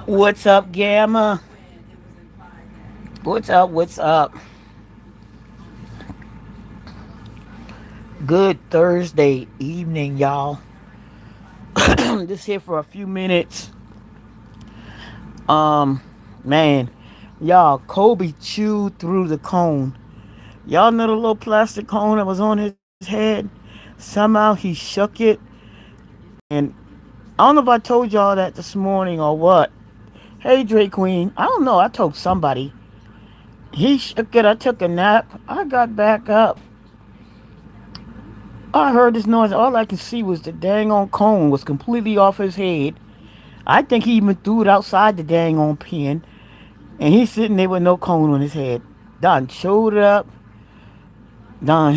What's up, Gamma? What's up? What's up? Good Thursday evening, y'all. Just here for a few minutes. Um, man, y'all, Kobe chewed through the cone. Y'all know the little plastic cone that was on his head? Somehow he shook it, and I don't know if I told y'all that this morning or what. Hey, Drake Queen. I don't know. I told somebody. He shook it. I took a nap. I got back up. I heard this noise. All I could see was the dang on cone was completely off his head. I think he even threw it outside the dang on pen. And he's sitting there with no cone on his head. Done chewed it up. Done.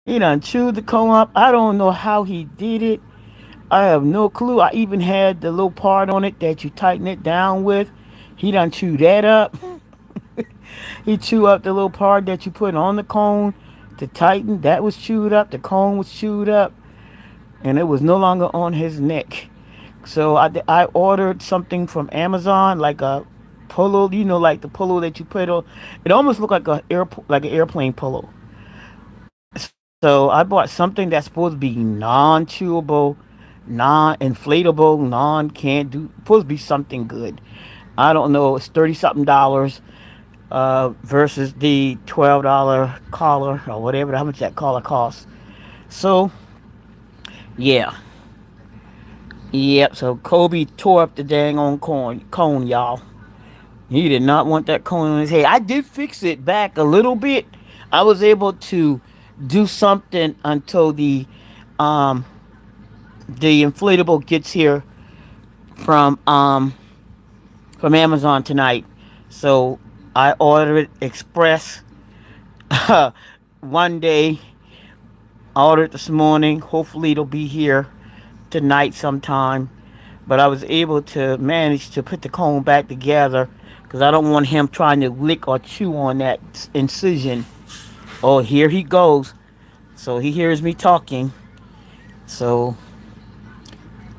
He done chewed the cone up. I don't know how he did it. I have no clue. I even had the little part on it that you tighten it down with. He done chewed that up. He chewed up the little part that you put on the cone to tighten. That was chewed up. The cone was chewed up. And it was no longer on his neck. So I ordered something from Amazon, like a polo, like the polo that you put on. It almost looked like an airplane polo. So I bought something that's supposed to be non-chewable, non-inflatable, non-can't do. Supposed to be something good. I don't know. It's $30 something versus the $12 collar or whatever. How much that collar costs. So yeah. Yep, so Kobe tore up the dang on cone, y'all. He did not want that cone on his head. I did fix it back a little bit. I was able to do something until um the inflatable gets here from um from Amazon tonight. So I ordered it express one day. I ordered it this morning. Hopefully it'll be here tonight sometime. But I was able to manage to put the cone back together because I don't want him trying to lick or chew on that incision. Oh, here he goes. So he hears me talking. So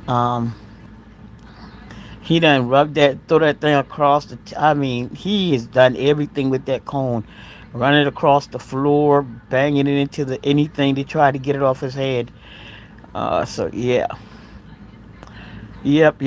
um, he done rubbed that, throw that thing across the. I mean, he has done everything with that cone, run it across the floor, banging it into the anything to try to get it off his head. So yeah, yep.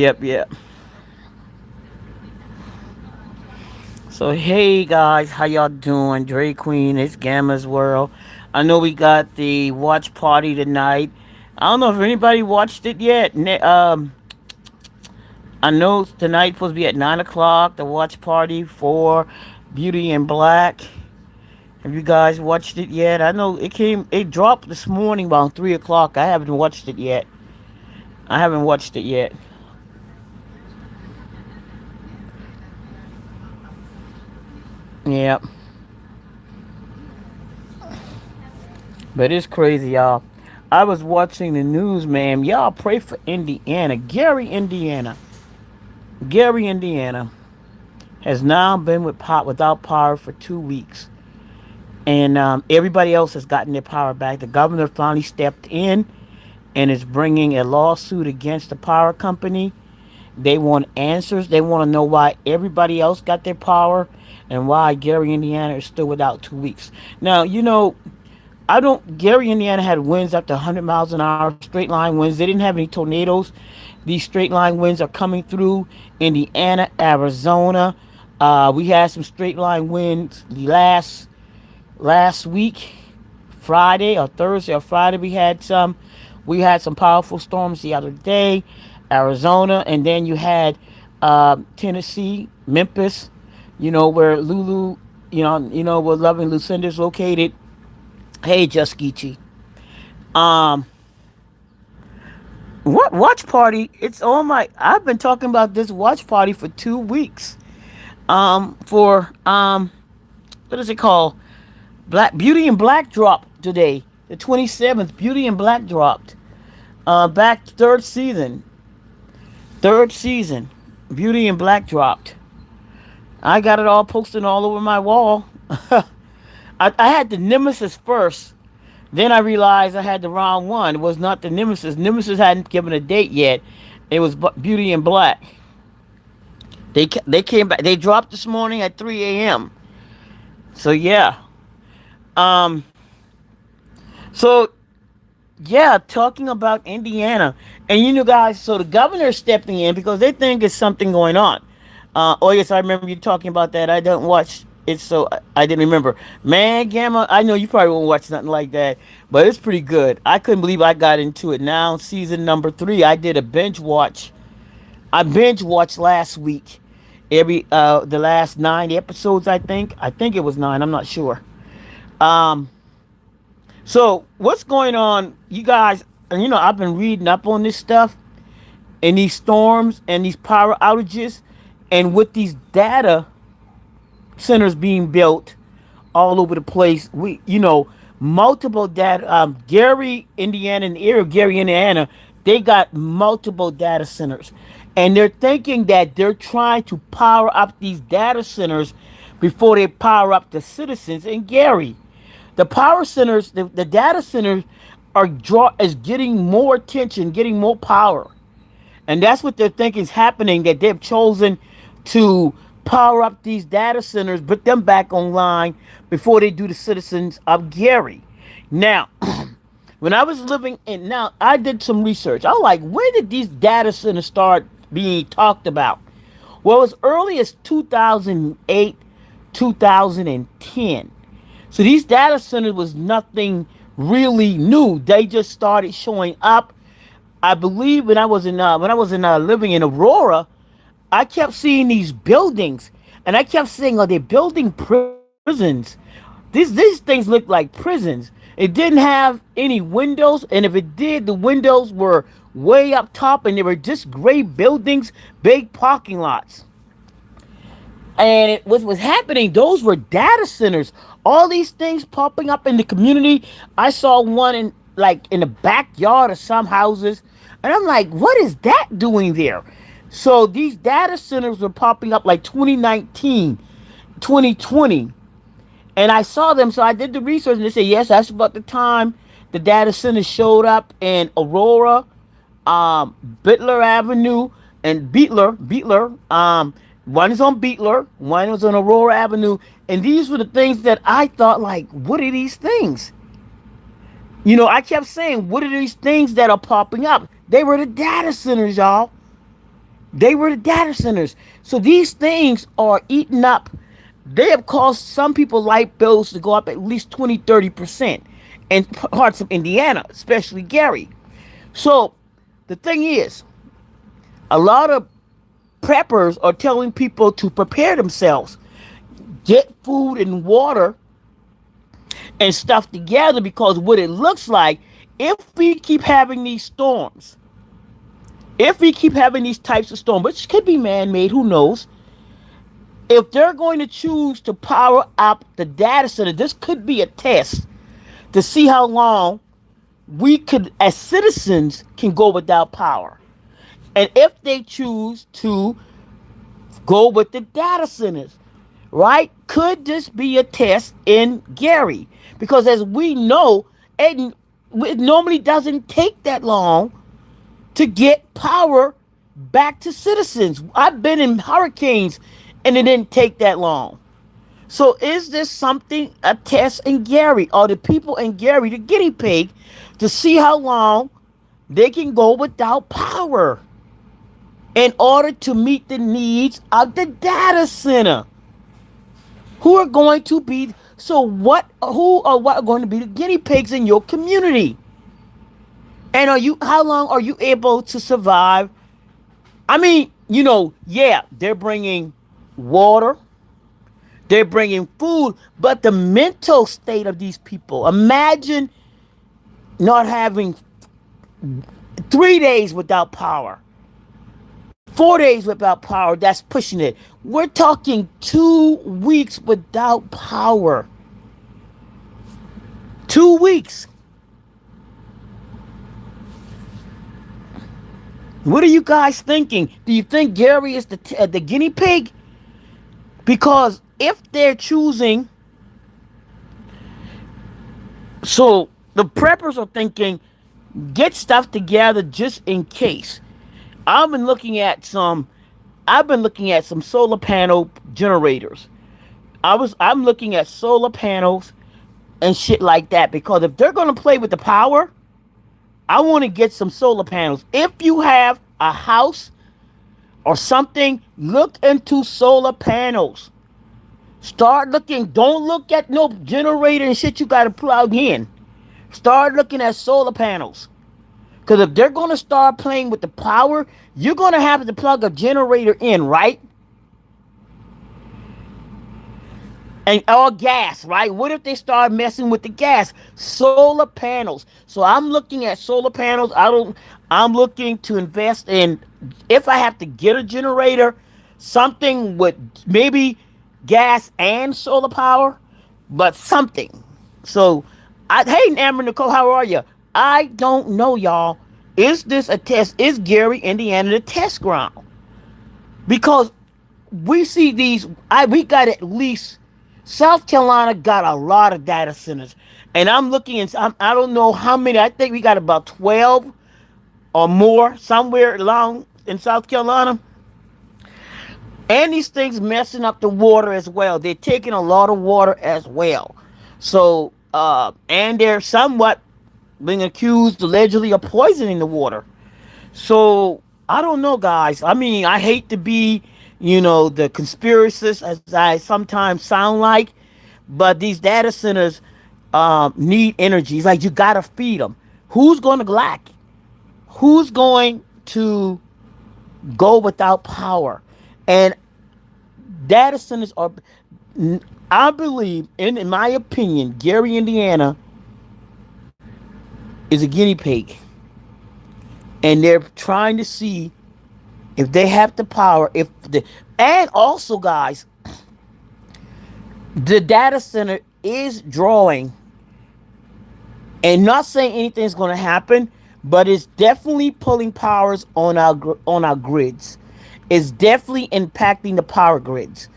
So hey guys, how y'all doing? Dre Queen, it's Gamma's World. I know we got the watch party tonight. I don't know if anybody watched it yet. I know tonight supposed to be at 9 o'clock. The watch party for Beauty in Black. Have you guys watched it yet? I know it dropped this morning about 3 o'clock. I haven't watched it yet. I haven't watched it yet. Yeah, but it's crazy, y'all. I was watching the news, man. Y'all pray for Indiana. Gary, Indiana has now been without power for 2 weeks. And everybody else has gotten their power back. The governor finally stepped in and is bringing a lawsuit against the power company. They want answers. They want to know why everybody else got their power and why Gary, Indiana is still without 2 weeks. Now, I don't. Gary, Indiana had winds up to 100 miles an hour, straight line winds. They didn't have any tornadoes. These straight line winds are coming through Indiana, Arizona. We had some straight line winds last week, Friday or Thursday or Friday. We had some. We had some powerful storms the other day, Arizona, and then you had Tennessee, Memphis. Where Lulu, where Loving Lucinda's located. Hey, Just Geechee. Um, what watch party? It's on my. I've been talking about this watch party for 2 weeks. For what is it called? Black Beauty and Black dropped today, the 27th. Beauty and Black dropped. Back third season. Beauty and Black dropped. I got it all posted all over my wall. I had the Nemesis first. Then I realized I had the wrong one. It was not the Nemesis. Nemesis hadn't given a date yet. It was Beauty in Black. They came back. They dropped this morning at 3 a.m. So yeah. Um. So yeah, talking about Indiana, and you know, guys. So the governor is stepping in because they think there's something going on. Oh yes, I remember you talking about that. I don't watch it, so I didn't remember. Man, Gamma, I know you probably won't watch nothing like that, but it's pretty good. I couldn't believe I got into it. Now season number 3, I did a binge watch. I binge watched last week. Every the last 9 episodes, I think. I think it was 9. I'm not sure. Um, so what's going on, you guys? And you know, I've been reading up on this stuff and these storms and these power outages, and with these data centers being built all over the place. Multiple data. Gary, Indiana, in the area of Gary, Indiana, they got multiple data centers, and they're thinking that they're trying to power up these data centers before they power up the citizens in Gary. The power centers, the data centers, is getting more attention, getting more power. And that's what they're thinking is happening, that they've chosen to power up these data centers, put them back online before they do the citizens of Gary. Now, when I was living in, now I did some research. I was like, when did these data centers start being talked about? Well, as early as 2008, 2010. So these data centers was nothing really new. They just started showing up. I believe when I was in living in Aurora, I kept seeing these buildings, and I kept saying, "Are they building prisons?" These things look like prisons. It didn't have any windows, and if it did, the windows were way up top, and they were just gray buildings, big parking lots. And what was happening, those were data centers. All these things popping up in the community. I saw one in the backyard of some houses, and I'm like, what is that doing there? So these data centers were popping up like 2019, 2020, and I saw them. So I did the research, and they said yes, that's about the time the data centers showed up in Aurora, Bitler Avenue, and Beetler. One is on Beetler, one was on Aurora Avenue, and these were the things that I thought, like, what are these things? I kept saying, what are these things that are popping up? They were the data centers, y'all. They were the data centers. So these things are eating up. They have caused some people light bills to go up at least 20, 30% in parts of Indiana, especially Gary. So the thing is, a lot of preppers are telling people to prepare themselves, get food and water and stuff together, because what it looks like, if we keep having these storms, if we keep having these types of storms, which could be man-made, who knows, if they're going to choose to power up the data center, this could be a test to see how long we could, as citizens, can go without power. And if they choose to go with the data centers, right? Could this be a test in Gary? Because as we know, it normally doesn't take that long to get power back to citizens. I've been in hurricanes and it didn't take that long. So is this something, a test in Gary? Are the people in Gary the guinea pig to see how long they can go without power in order to meet the needs of the data center? Who are going to be, so who or what are going to be the guinea pigs in your community? And how long are you able to survive? I mean, yeah, they're bringing water, they're bringing food, but the mental state of these people, imagine not having 3 days without power, 4 days without power. That's pushing it. We're talking 2 weeks without power. 2 weeks. What are you guys thinking? Do you think Gary is the guinea pig? Because if they're choosing, so the preppers are thinking, get stuff together just in case. I've been looking at some. I've been looking at some solar panel generators. I'm looking at solar panels and shit like that because if they're gonna play with the power, I want to get some solar panels. If you have a house or something, look into solar panels. Start looking. Don't look at no generator and shit you got to plug in. Start looking at solar panels. Because if they're going to start playing with the power, you're going to have to plug a generator in, right? And or gas, right? What if they start messing with the gas? Solar panels. So I'm looking at solar panels. I'm looking to invest in, if I have to get a generator, something with maybe gas and solar power, but something. So hey, Amber Nicole, how are you? I don't know, y'all. Is this a test? Is Gary, Indiana, the test ground? Because we see these. We got at least South Carolina got a lot of data centers, and I'm looking and I don't know how many. I think we got about 12 or more somewhere along in South Carolina. And these things messing up the water as well. They're taking a lot of water as well. So and they're somewhat being accused allegedly of poisoning the water. So I don't know, guys. I mean, I hate to be, the conspiracist as I sometimes sound like, but these data centers need energy. It's like you gotta feed them. Who's going to lack? Who's going to go without power? And data centers are. I believe, in my opinion, Gary, Indiana, is a guinea pig, and they're trying to see if they have the power, and also, guys, the data center is drawing, and not saying anything's going to happen, but it's definitely pulling powers on our grids. It's definitely impacting the power grids,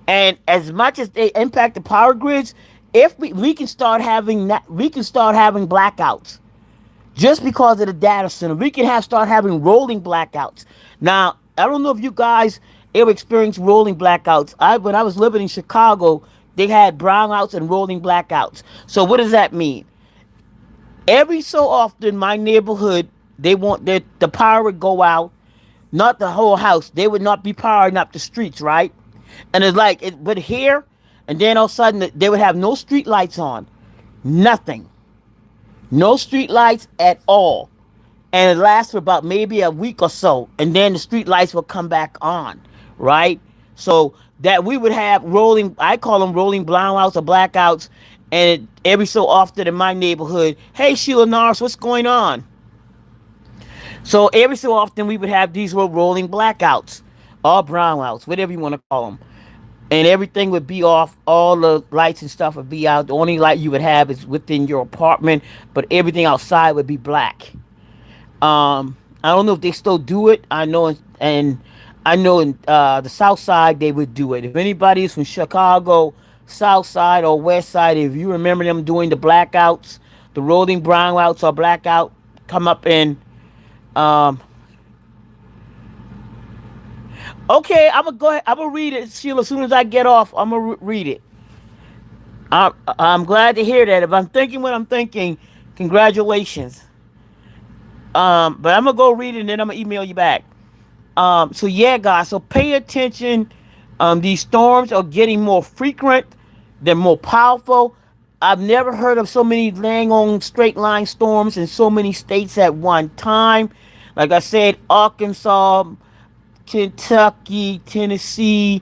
and as much as they impact the power grids, if we can start having blackouts just because of the data center. We can start having rolling blackouts. Now, I don't know if you guys ever experienced rolling blackouts. When I was living in Chicago, they had brownouts and rolling blackouts. So what does that mean? Every so often, my neighborhood, the power would go out, not the whole house. They would not be powering up the streets, right? And it's like it would here, and then all of a sudden they would have no street lights on, nothing. No street lights at all. And it lasts for about maybe a week or so. And then the street lights will come back on. Right? So that we would have I call them rolling brownouts or blackouts. And every so often in my neighborhood, hey, Sheila Norris, what's going on? So every so often we would have these rolling blackouts or brownouts, whatever you want to call them. And everything would be off. All the lights and stuff would be out. The only light you would have is within your apartment, but everything outside would be black. I don't know if they still do it. I know in the South Side they would do it. If anybody is from Chicago, South Side or West Side, if you remember them doing the blackouts, the rolling brownouts or blackout, come up in. Um, okay, I'm gonna go ahead. I'm gonna read it, Sheila. As soon as I get off, I'm gonna read it. I'm glad to hear that. If I'm thinking what I'm thinking, congratulations. But I'm gonna go read it and then I'm gonna email you back. So yeah, guys. So pay attention. These storms are getting more frequent. They're more powerful. I've never heard of so many laying on straight line storms in so many states at one time. Like I said, Arkansas, Kentucky, Tennessee,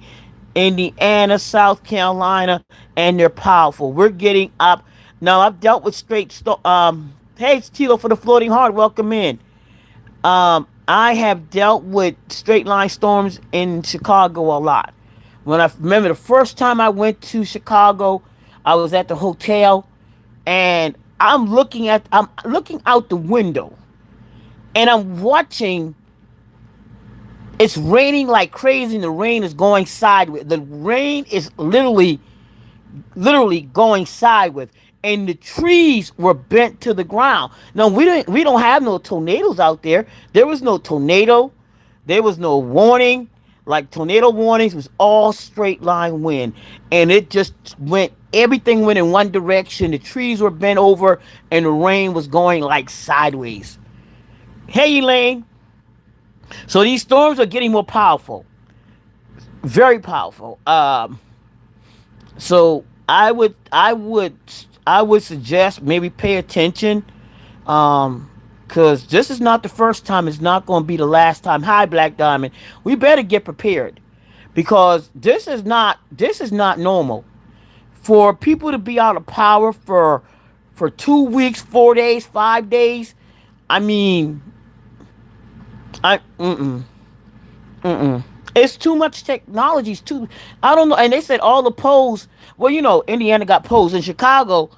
Indiana, South Carolina, and they're powerful. We're getting up. Now, I've dealt with hey, Tilo for the Floating Heart, welcome in. I have dealt with straight line storms in Chicago a lot. When I remember the first time I went to Chicago, I was at the hotel, and I'm looking out the window, and I'm watching. It's raining like crazy, and the rain is going sideways. The rain is literally going sideways, and the trees were bent to the ground. Now we don't have no tornadoes out there. There was no tornado. There was no warning, like tornado warnings. It was all straight line wind, and it just went. Everything went in one direction. The trees were bent over, and the rain was going like sideways. Hey, Elaine. So these storms are getting more powerful, very powerful. So I would suggest maybe pay attention, because this is not the first time. It's not going to be the last time. Hi, Black Diamond. We better get prepared, because this is not normal for people to be out of power for 2 weeks, 4 days, 5 days. I mean, I mm-mm, mm-mm. It's too much technology. It's too. I don't know. And they said all the poles. Well, Indiana got poles. In Chicago,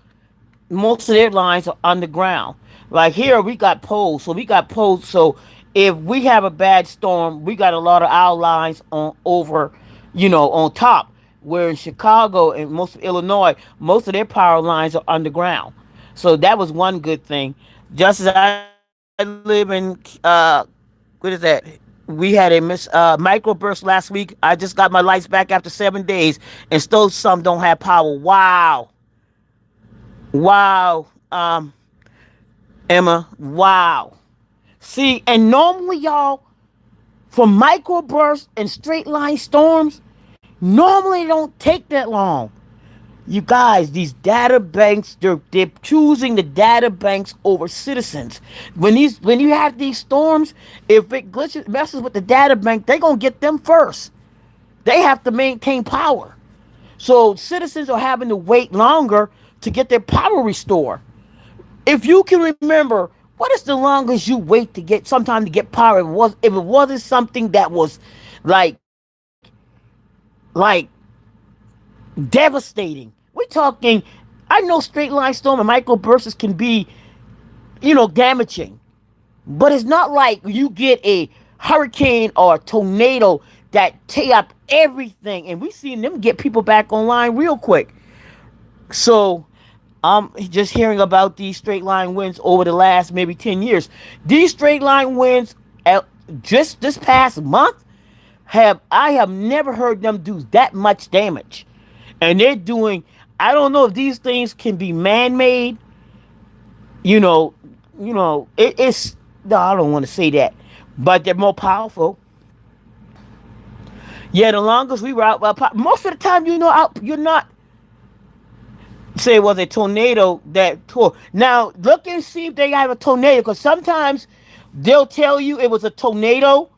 most of their lines are underground. Like here, we got poles. So we got poles. So if we have a bad storm, we got a lot of our lines on over, on top. Where in Chicago and most of Illinois, most of their power lines are underground. So that was one good thing. Just as I live in, what is that? We had a microburst last week. I just got my lights back after 7 days, and still some don't have power. Wow, wow, Emma, wow. See, and normally, y'all, for microbursts and straight line storms, normally don't take that long. You guys, these data banks, they're choosing the data banks over citizens. When you have these storms, if it glitches messes with the data bank, they're gonna get them first. They have to maintain power. So citizens are having to wait longer to get their power restored. If you can remember, what is the longest you wait to get sometime to get power? If it wasn't something that was like like devastating. We're talking, I know straight line storm and microbursts can be, damaging. But it's not like you get a hurricane or a tornado that tear up everything. And we seen them get people back online real quick. So I'm just hearing about these straight line winds over the last maybe 10 years. These straight line winds, just this past month, I have never heard them do that much damage. And they're doing, I don't know if these things can be man-made. You know, it's, no, I don't want to say that, but they're more powerful. Yeah, the longest we were out, most of the time, you're not, say it was a tornado that tore. Now, look and see if they have a tornado, because sometimes they'll tell you it was a tornado,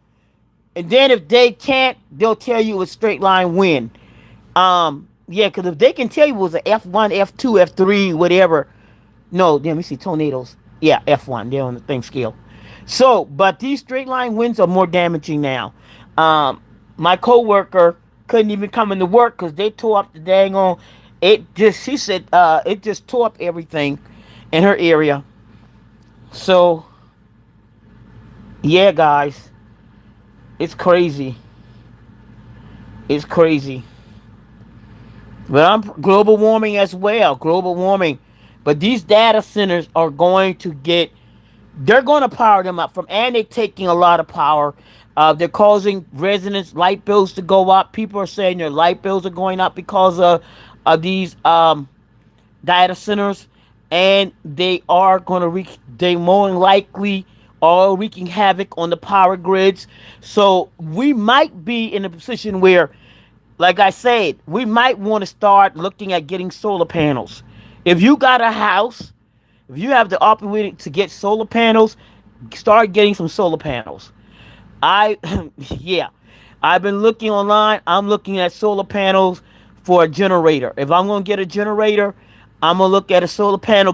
and then if they can't, they'll tell you it was straight line wind. Yeah, because if they can tell you it was an F1, F2, F3, whatever. No, let me see, tornadoes. Yeah, F1, they're on the thing scale. So, but these straight line winds are more damaging now. My coworker couldn't even come into work because they tore up the dang on. She said, it just tore up everything in her area. So, yeah, guys, it's crazy. It's crazy. But I'm global warming as well. Global warming. But these data centers are going to they're going to power them up and they're taking a lot of power. They're causing residents' light bills to go up. People are saying their light bills are going up because of these data centers. And they are going to they more than likely are wreaking havoc on the power grids. So we might be in a position where, like I said, we might want to start looking at getting solar panels. If you got a house, if you have the opportunity to get solar panels, start getting some solar panels. Yeah, I've been looking online. I'm looking at solar panels for a generator. If I'm going to get a generator, I'm going to look at a solar panel,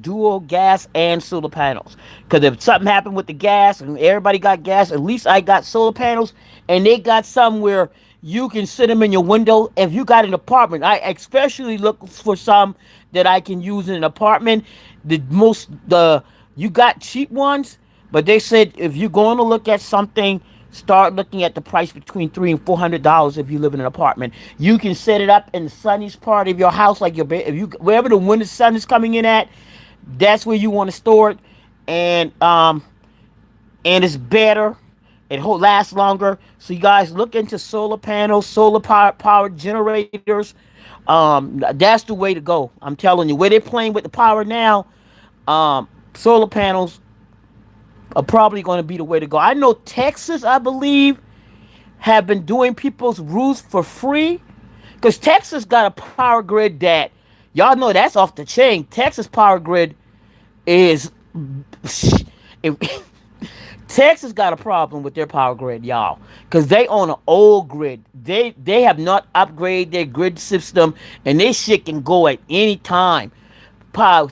dual gas and solar panels. Because if something happened with the gas and everybody got gas, at least I got solar panels, and they got somewhere you can sit them in your window. If you got an apartment, I especially look for some that I can use in an apartment. You got cheap ones, but they said if you're going to look at something, start looking at the price between $300 and $400 if you live in an apartment. You can set it up in the sunniest part of your house, like wherever the winter sun is coming in at. That's where you want to store it, and it's better It lasts longer. So you guys look into solar panels, power generators. That's the way to go. I'm telling you, where they're playing with the power now, solar panels are probably going to be the way to go. I know Texas, I believe, have been doing people's roofs for free because Texas got a power grid that y'all know that's off the chain. Texas power grid is Texas got a problem with their power grid, y'all, because they own an old grid. They have not upgraded their grid system, and this shit can go at any time.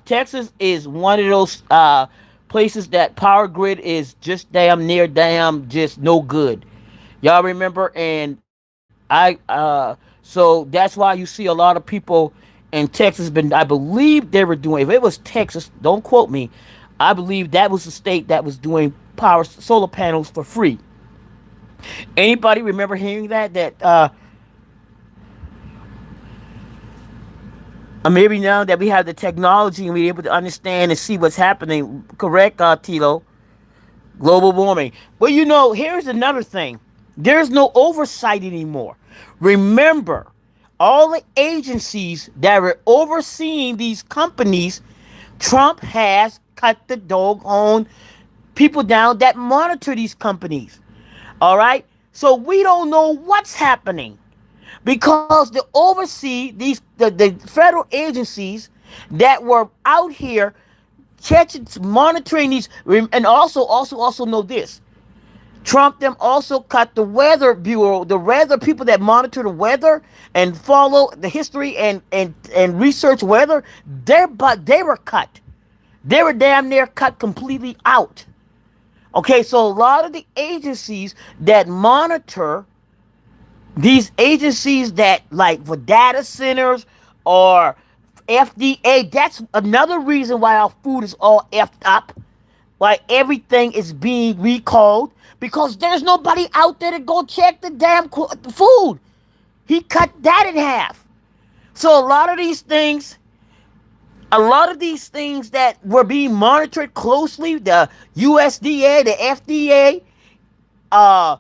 Texas is one of those places that power grid is just damn near damn just no good. Y'all remember? And so that's why you see a lot of people in Texas. Been I believe they were doing. If it was Texas, don't quote me. I believe that was the state that was doing power solar panels for free. Anybody remember hearing that? Maybe now that we have the technology and we're able to understand and see what's happening, correct, Tilo? Global warming. Well, here's another thing. There's no oversight anymore. Remember, all the agencies that were overseeing these companies, Trump has cut the doggone people down that monitor these companies. All right? So we don't know what's happening because the oversee the federal agencies that were out here catching, monitoring these, and also know this. Trump them also cut the weather bureau, the weather people that monitor the weather and follow the history and research weather. They were cut. They were damn near cut completely out. Okay, so a lot of the agencies that monitor these agencies that like for data centers or FDA, that's another reason why our food is all effed up. Why everything is being recalled because there's nobody out there to go check the damn food. He cut that in half. So a lot of these things that were being monitored closely, the USDA, the FDA, uh,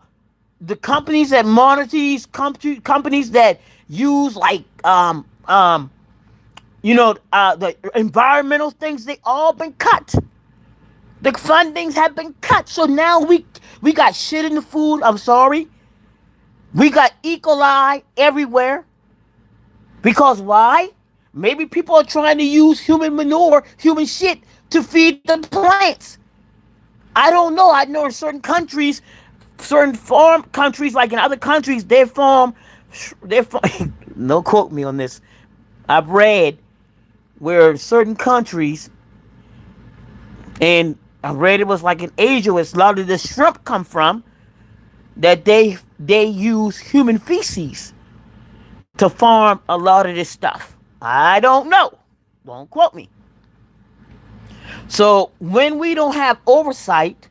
the companies that monitor these companies that use like the environmental things, they all been cut. The fundings have been cut. So now we got shit in the food. I'm sorry. We got E. coli everywhere. Because why? Maybe people are trying to use human manure, human shit to feed the plants. I don't know. I know in certain countries, certain farm countries, like in other countries, no quote me on this. I've read where certain countries, and I read it was like in Asia, where a lot of the shrimp come from, that they use human feces to farm a lot of this stuff. I don't know. Don't quote me. So when we don't have oversight,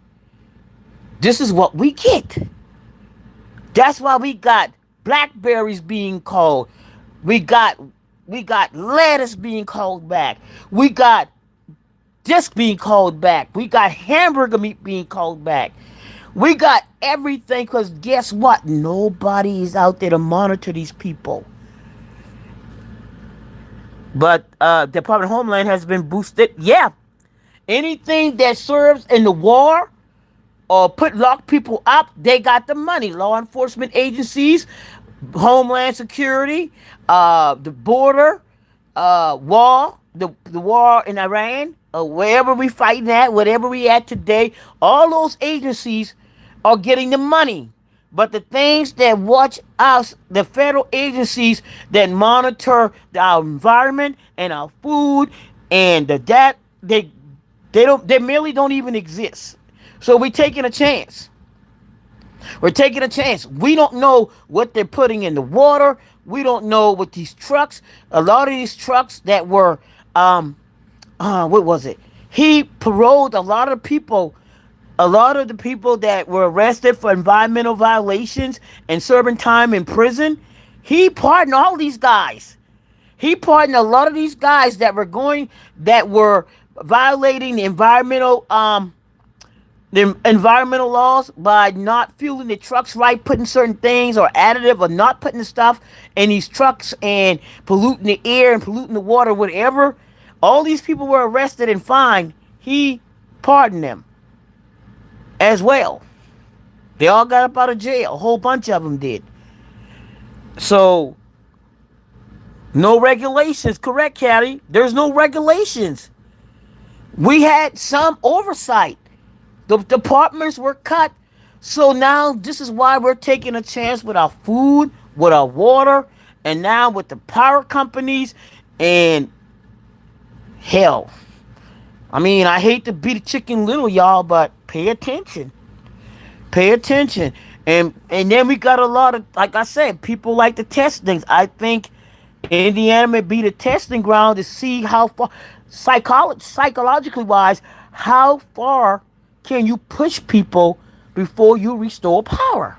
this is what we get. That's why we got blackberries being called. We got lettuce being called back. We got this being called back. We got hamburger meat being called back. We got everything because guess what? Nobody is out there to monitor these people. But Department of Homeland has been boosted. Yeah. Anything that serves in the war or lock people up, they got the money. Law enforcement agencies, Homeland Security, the border, war, the war in Iran, wherever we fighting at, whatever we at today, all those agencies are getting the money. But the things that watch us, the federal agencies that monitor our environment and our food and they merely don't even exist. So we're taking a chance. We're taking a chance. We don't know what they're putting in the water. We don't know what these trucks, a lot of these trucks that were, what was it? He paroled a lot of the people that were arrested for environmental violations and serving time in prison. He pardoned all these guys. He pardoned a lot of these guys that were violating the environmental, The environmental laws by not fueling the trucks right, putting certain things or additive or not putting the stuff in these trucks and polluting the air and polluting the water, whatever. All these people were arrested and fined. He pardoned them as well. They all got up out of jail. A whole bunch of them did. So, no regulations. Correct, Callie. There's no regulations. We had some oversight. The departments were cut. So now this is why we're taking a chance with our food, with our water, and now with the power companies. And hell, I mean, I hate to be the chicken little, y'all, but pay attention. Pay attention. And then we got a lot of, like I said, people like to test things. I think Indiana may be the testing ground to see how far, psychologically wise, how far can you push people before you restore power?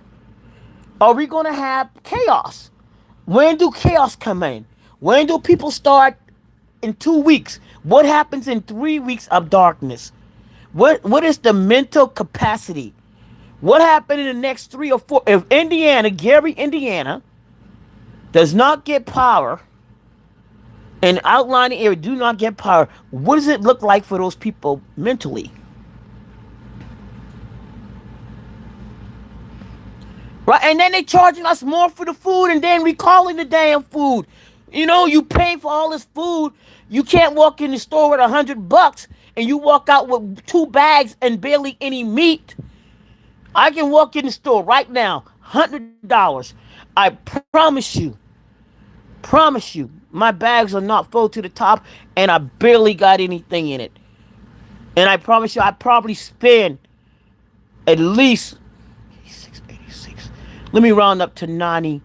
Are we going to have chaos? When do chaos come in? When do people start in 2 weeks? What happens in 3 weeks of darkness? What is the mental capacity? What happened in the next 3 or 4? If Indiana, Gary, Indiana, does not get power, and outlying area do not get power, what does it look like for those people mentally? Right, and then they charging us more for the food, and then recalling the damn food. You know, you pay for all this food. You can't walk in the store with $100, and you walk out with 2 bags and barely any meat. I can walk in the store right now, $100. I promise you, my bags are not full to the top, and I barely got anything in it. And I promise you, I probably spend at least 86. Let me round up to 90.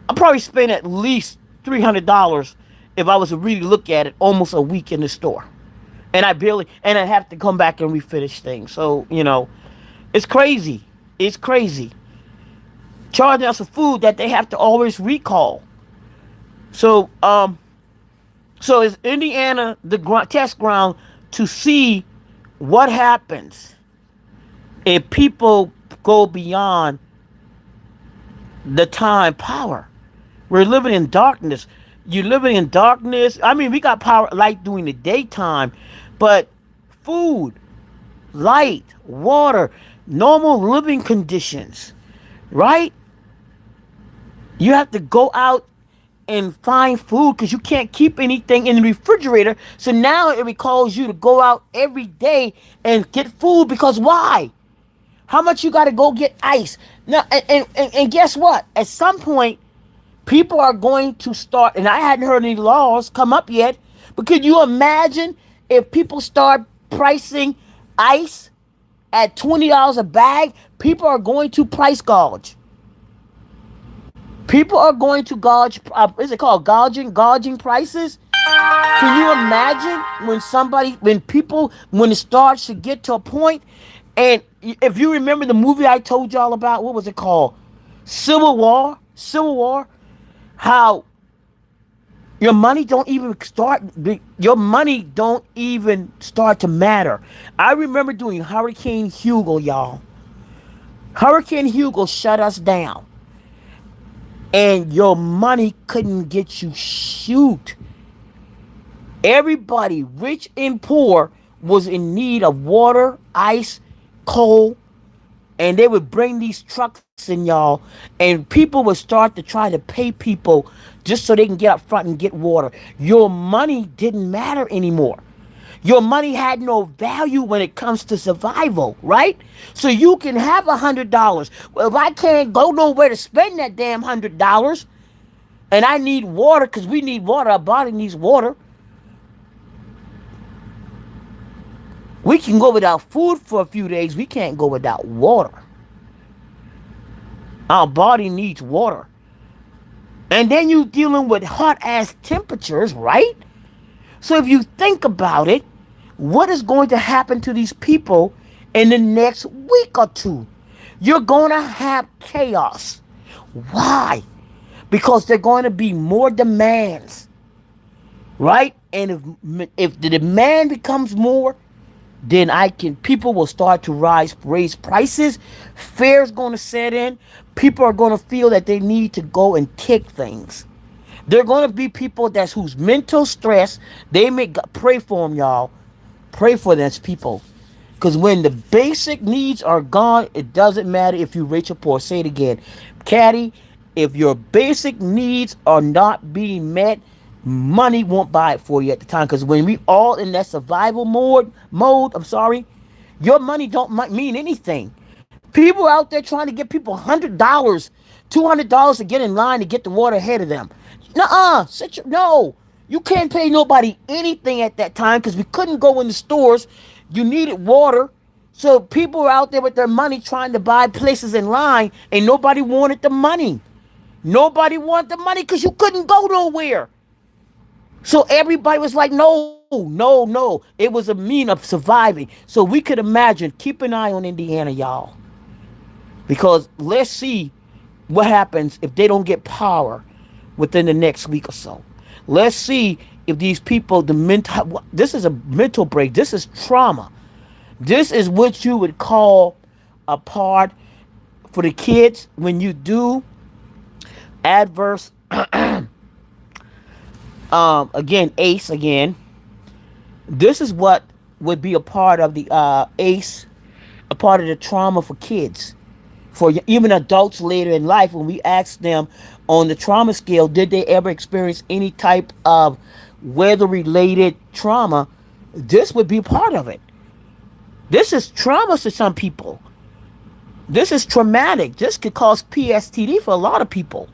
I probably spend at least $300 if I was to really look at it, almost a week in the store. And I have to come back and refinish things. So, it's crazy. It's crazy. Charging us for food that they have to always recall. So, is Indiana the test ground to see what happens if people go beyond the time power? We're living in darkness. You're living in darkness. I mean, we got power, light during the daytime, but food, light, water, normal living conditions, right? You have to go out and find food because you can't keep anything in the refrigerator. So now it recalls you to go out every day and get food, because why? How much you got to go get ice? Now, and guess what? At some point, people are going to start, and I hadn't heard any laws come up yet, but could you imagine if people start pricing ice at $20 a bag? People are going to price gouge. People are going to gouge, is it called gouging prices? Can you imagine when it starts to get to a point, and if you remember the movie I told y'all about, what was it called? Civil War, how your money don't even start to matter. I remember doing Hurricane Hugo, y'all. Hurricane Hugo shut us down. And your money couldn't get you shoot. Everybody, rich and poor, was in need of water, ice, coal, and they would bring these trucks in, y'all, and people would start to try to pay people just so they can get up front and get water. Your money didn't matter anymore. Your money had no value when it comes to survival, right? So you can have $100. Well, if I can't go nowhere to spend that damn $100, and I need water because we need water, our body needs water. We can go without food for a few days. We can't go without water. Our body needs water. And then you're dealing with hot ass temperatures, right? So if you think about it, what is going to happen to these people in the next week or two? You're going to have chaos. Why? Because there are going to be more demands, right? And if the demand becomes more, then I can people will start to raise prices. Fear's going to set in. People are going to feel that they need to go and take things. There are going to be people that's whose mental stress. They may pray for them, y'all. Pray for those people. Because when the basic needs are gone, it doesn't matter if you're rich or poor. Say it again. Caddy, if your basic needs are not being met, money won't buy it for you at the time. Because when we all in that survival mode, I'm sorry, your money don't mean anything. People out there trying to get people $100, $200 to get in line to get the water ahead of them. Nuh-uh. No. You can't pay nobody anything at that time because we couldn't go in the stores. You needed water. So people were out there with their money trying to buy places in line, and nobody wanted the money. Nobody wanted the money because you couldn't go nowhere. So everybody was like, no, no, no. It was a mean of surviving. So we could imagine, keep an eye on Indiana, y'all. Because let's see what happens if they don't get power within the next week or so. Let's see if these people, this is a mental break. This is trauma. This is what you would call a part for the kids when you do adverse, again, ACE again. This is what would be a part of the ACE, a part of the trauma for kids. For even adults later in life, when we ask them on the trauma scale, did they ever experience any type of weather-related trauma? This would be part of it. This is trauma to some people. This is traumatic. This could cause PSTD for a lot of people.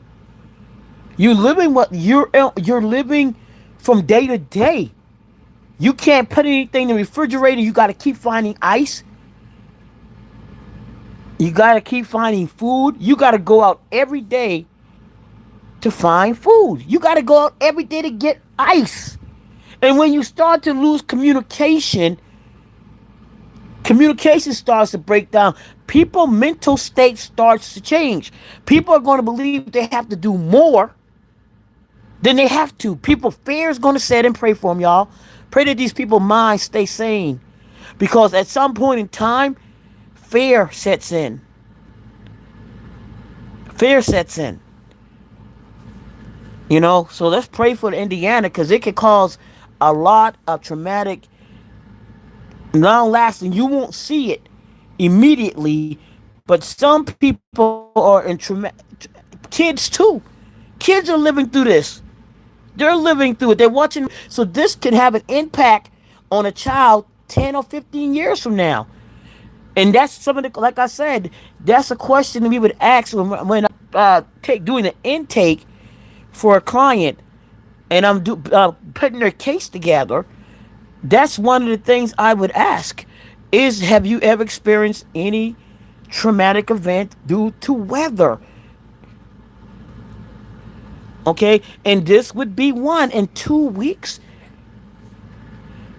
You living what you're living from day to day. You can't put anything in the refrigerator. You got to keep finding ice. You got to keep finding food. You got to go out every day to find food. You got to go out every day to get ice. And when you start to lose communication, communication starts to break down. People's mental state starts to change. People are going to believe they have to do more than they have to. People, fear is going to set in. Pray for them, y'all. Pray that these people's minds stay sane. Because at some point in time, fear sets in. Fear sets in. You know, so let's pray for Indiana because it could cause a lot of traumatic, long-lasting. You won't see it immediately, but some people are in kids too. Kids are living through this. They're living through it. They're watching. So this can have an impact on a child 10 or 15 years from now. And that's some of the, like I said, that's a question we would ask when doing the intake for a client, and I'm putting their case together. That's one of the things I would ask: is have you ever experienced any traumatic event due to weather? Okay, and this would be one. In 2 weeks,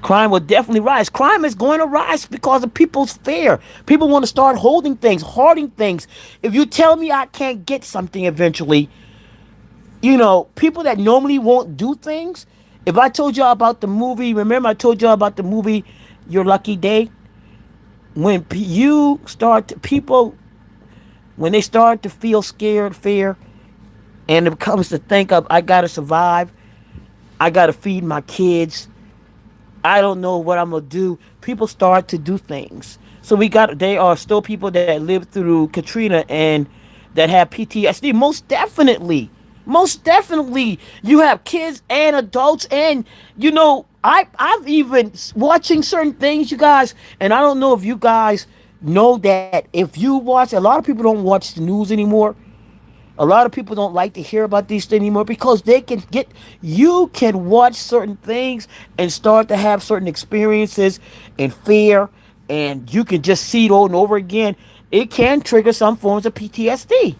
crime will definitely rise. Crime is going to rise because of people's fear. People want to start holding things, hoarding things. If you tell me I can't get something eventually, you know, people that normally won't do things. If I told y'all about the movie, remember I told y'all about the movie Your Lucky Day? When you start to, people, when they start to feel scared, fear, and it comes to think of, I got to survive, I got to feed my kids, I don't know what I'm going to do, people start to do things. So they are still people that lived through Katrina and that have PTSD. Most definitely. Most definitely. You have kids and adults, and, you know, I've even watching certain things, you guys, and I don't know if you guys know that if you watch, a lot of people don't watch the news anymore. A lot of people don't like to hear about these things anymore because you can watch certain things and start to have certain experiences and fear, and you can just see it over and over again. It can trigger some forms of PTSD.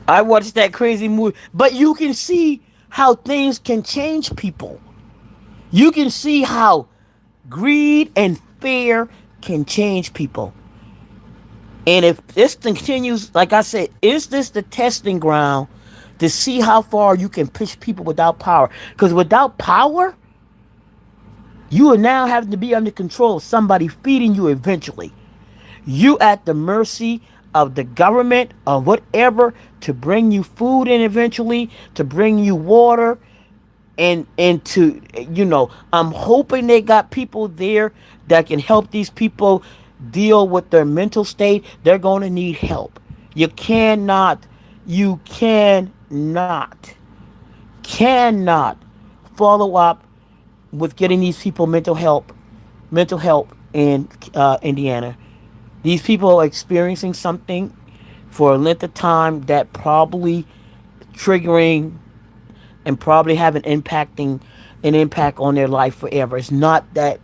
I watched that crazy movie, but you can see how things can change people. You can see how greed and fear can change people. And if this continues, like I said, is this the testing ground to see how far you can push people without power? Because without power, You are now having to be under control of somebody feeding you eventually. You at the mercy of the government or whatever to bring you food and eventually to bring you water and to, I'm hoping they got people there that can help these people deal with their mental state. They're going to need help. You cannot follow up with getting these people mental help in Indiana. These people are experiencing something for a length of time that probably triggering and probably have an impact on their life forever. It's not that,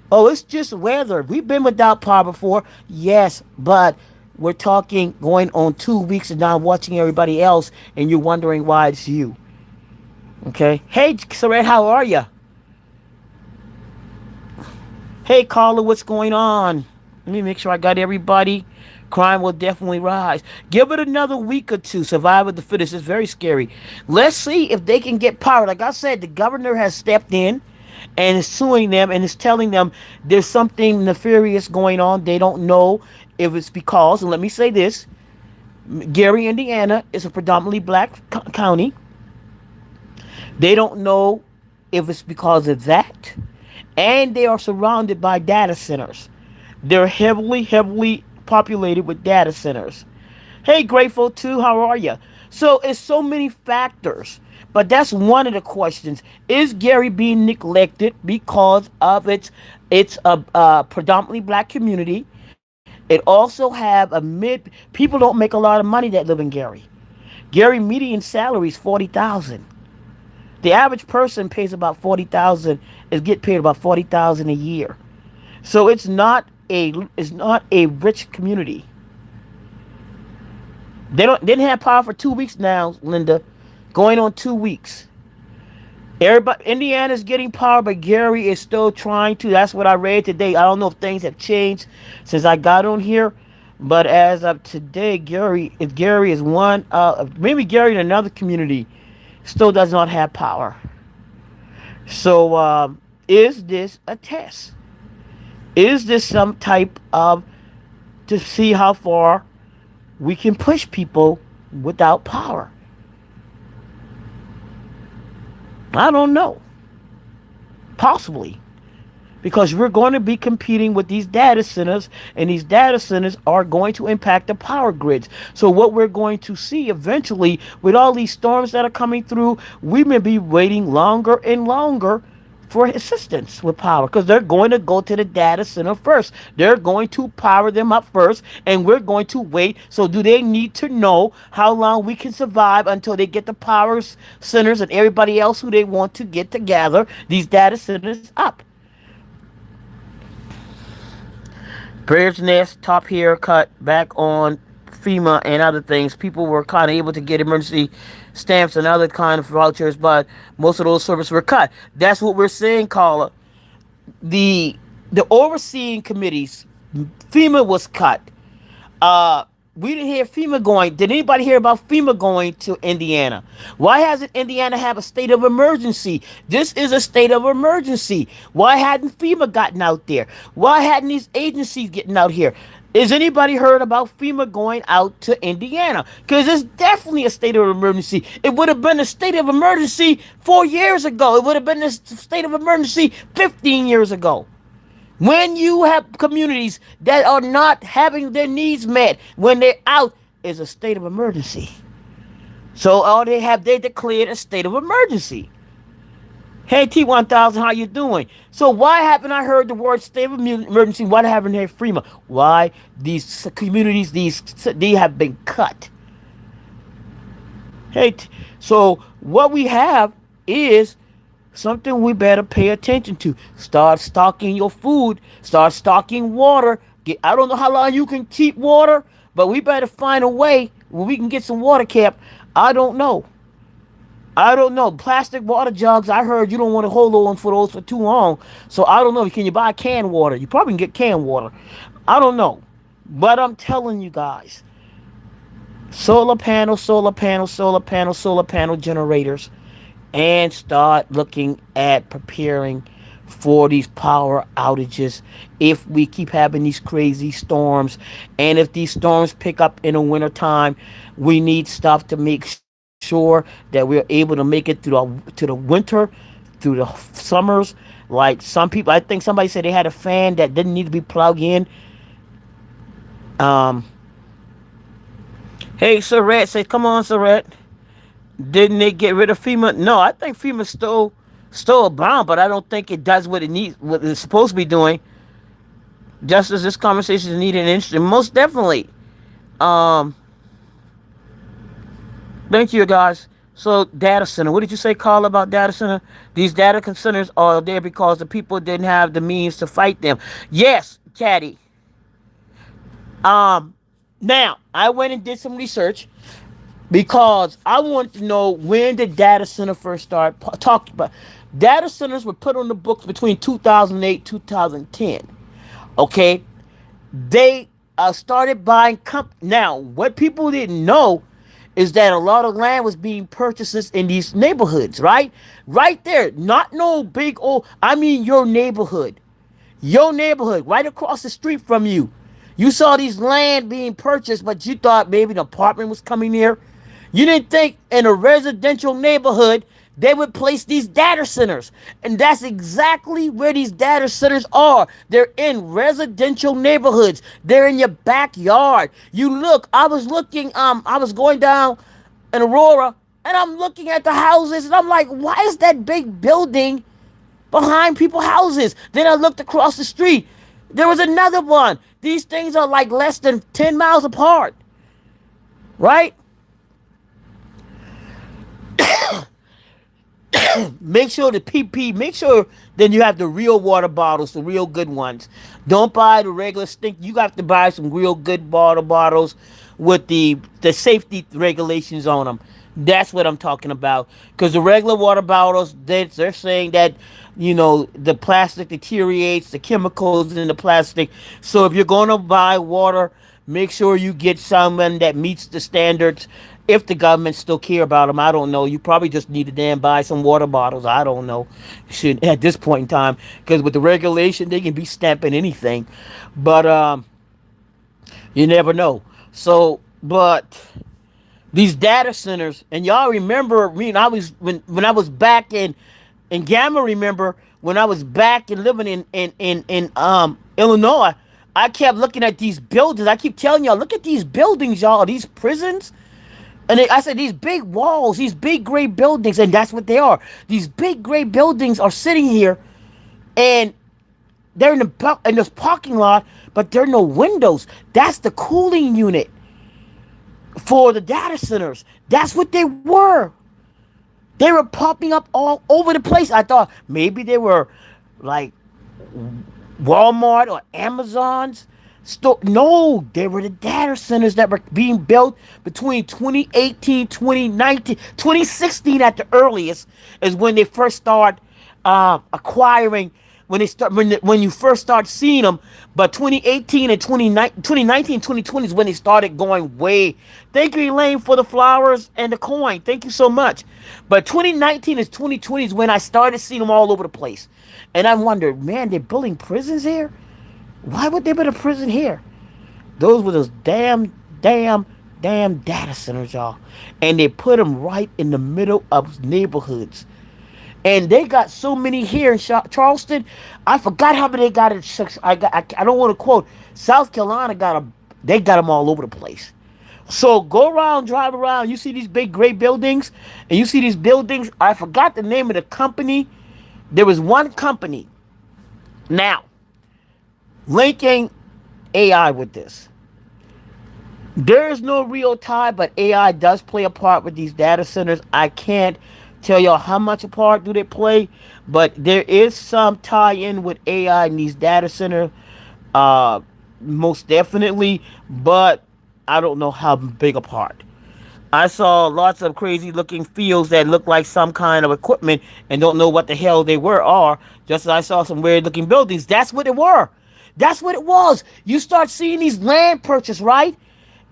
oh, it's just weather. We've been without power before, yes, but we're talking going on 2 weeks and now watching everybody else, and you're wondering why it's you. Okay, hey Saret, how are you? Hey Carla, what's going on? Let me make sure I got everybody. Crime will definitely rise. Give it another week or two. Survival of the fittest is very scary. Let's see if they can get power. Like I said, the governor has stepped in and is suing them and is telling them there's something nefarious going on. They don't know if it's because, and let me say this, Gary, Indiana is a predominantly black county. They don't know if it's because of that. And they are surrounded by data centers. They're heavily populated with data centers. Hey, Grateful too, how are you? So it's so many factors. But that's one of the questions. Is Gary being neglected because of it's a predominantly black community? It also have a people don't make a lot of money that live in Gary. Gary median salary is 40,000. The average person pays about 40,000 is get paid about 40,000 a year. So it's not a rich community. They didn't have power for 2 weeks now, Linda. Going on 2 weeks. Everybody, Indiana's getting power, but Gary is still trying to. That's what I read today. I don't know if things have changed since I got on here, but as of today, Gary is one. Maybe Gary in another community still does not have power. So, is this a test? Is this some type of to see how far we can push people without power? I don't know. Possibly. Because we're going to be competing with these data centers, and these data centers are going to impact the power grids. So what we're going to see eventually with all these storms that are coming through, we may be waiting longer and longer for assistance with power, because they're going to go to the data center first. They're going to power them up first, and we're going to wait. So do they need to know how long we can survive until they get the power centers and everybody else who they want to get together, these data centers up? Bird's Nest, top haircut, back on FEMA and other things. People were kind of able to get emergency stamps and other kind of vouchers, but most of those services were cut. That's what we're saying, caller. The overseeing committees, FEMA was cut. We didn't hear FEMA going. Did anybody hear about FEMA going to Indiana? Why hasn't Indiana have a state of emergency? This is a state of emergency. Why hadn't FEMA gotten out there? Why hadn't these agencies getting out here? Is anybody heard about FEMA going out to Indiana? Because it's definitely a state of emergency. It would have been a state of emergency 4 years ago. It would have been a state of emergency 15 years ago. When you have communities that are not having their needs met when they're out, is a state of emergency. So all they declared a state of emergency. Hey T1000, how you doing? So why haven't I heard the word state of emergency? Why haven't I heard FEMA? Why these communities they have been cut? Hey, so what we have is something we better pay attention to. Start stocking your food. Start stocking water. I don't know how long you can keep water, but we better find a way where we can get some water cap. I don't know. Plastic water jugs, I heard you don't want to hold on for those for too long. So I don't know. Can you buy canned water? You probably can get canned water. I don't know. But I'm telling you guys, solar panel generators, and start looking at preparing for these power outages if we keep having these crazy storms. And if these storms pick up in the wintertime, we need stuff to make sure that we're able to make it to the winter, through the summers. Like some people, I think somebody said they had a fan that didn't need to be plugged in. um hey, Surratt says, come on, Surratt. Didn't they get rid of FEMA? No, I think FEMA stole a bomb, but I don't think it does what it's supposed to be doing. Just as this conversation is needed and interesting, most definitely. Um, Thank you, guys. So, data center. What did you say, Carl, about data center? These data centers are there because the people didn't have the means to fight them. Yes, Caddy. Um, Now I went and did some research because I wanted to know when the data center first started talking about. Data centers were put on the books between 2008 2010. Okay, they started buying now what people didn't know is that a lot of land was being purchased in these neighborhoods, right there, not no big old, I mean your neighborhood right across the street from you. You saw these land being purchased, but you thought maybe an apartment was coming here. You didn't think in a residential neighborhood they would place these data centers. And that's exactly where these data centers are. They're in residential neighborhoods. They're in your backyard. You look, I was going down in Aurora and I'm looking at the houses and I'm like, why is that big building behind people's houses? Then I looked across the street. There was another one. These things are like less than 10 miles apart, right? Make sure the PP, make sure then you have the real water bottles, the real good ones. Don't buy the regular stink. You have to buy some real good water bottles with the safety regulations on them. That's what I'm talking about. Because the regular water bottles, they're saying that, the plastic deteriorates, the chemicals in the plastic. So if you're going to buy water, make sure you get someone that meets the standards. If the government still care about them, I don't know. You probably just need to damn buy some water bottles. I don't know. Should at this point in time, because with the regulation, they can be stamping anything. But you never know. So, but these data centers, and y'all remember me, when I was back in Gamma. Remember when I was back and living in Illinois, I kept looking at these buildings. I keep telling y'all, look at these buildings, y'all. These prisons. And I said, these big walls, these big gray buildings, and that's what they are. These big gray buildings are sitting here, and they're in this parking lot, but there are no windows. That's the cooling unit for the data centers. That's what they were. They were popping up all over the place. I thought maybe they were like Walmart or Amazon's store. No, they were the data centers that were being built between 2018, 2019, 2016 at the earliest is when they first start acquiring, when you first start seeing them. But 2018 and 2019, 2020 is when they started going way. Thank you, Elaine, for the flowers and the coin. Thank you so much. But 2019 and 2020 is when I started seeing them all over the place. And I wondered, man, they're building prisons here? Why would they build a prison here? Those were those damn data centers, y'all. And they put them right in the middle of neighborhoods. And they got so many here in Charleston. I forgot how many they got in. I don't want to quote. South Carolina they got them all over the place. So go around, drive around. You see these big gray buildings, and you see these buildings. I forgot the name of the company. There was one company. Now, linking AI with this. There is no real tie, but AI does play a part with these data centers. I can't tell y'all how much a part do they play, but there is some tie-in with AI in these data centers, most definitely, but I don't know how big a part. I saw lots of crazy looking fields that look like some kind of equipment and don't know what the hell they are, just as I saw some weird looking buildings. That's what it were. That's what it was. You start seeing these land purchase, right?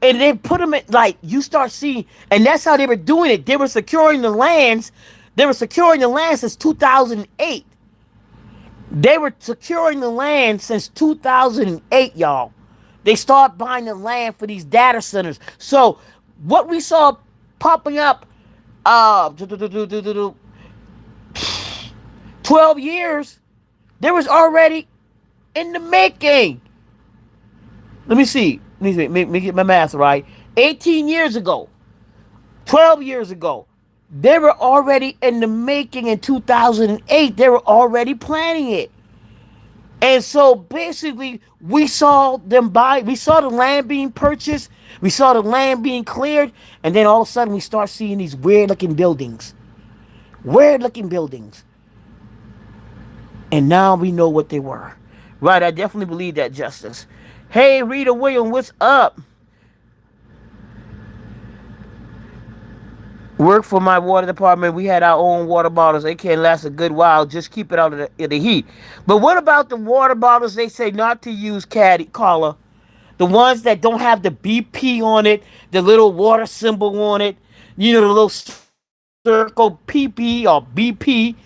And they put them at, like, you start seeing, and that's how they were doing it. They were securing the lands. They were securing the land since 2008. They were securing the land since 2008, y'all. They start buying the land for these data centers. So what we saw popping up uh 12 years, there was already in the making. Let me get my math right. 18 years ago, 12 years ago, they were already in the making in 2008. They were already planning it. And so basically, we saw the land being purchased, we saw the land being cleared, and then all of a sudden we start seeing these weird looking buildings. Weird looking buildings. And now we know what they were. Right, I definitely believe that, Justice. Hey, Rita William, what's up? Work for my water department. We had our own water bottles. They can last a good while. Just keep it out of the heat. But what about the water bottles they say not to use, Caddy, caller? The ones that don't have the BP on it, the little water symbol on it, the little circle PP or BP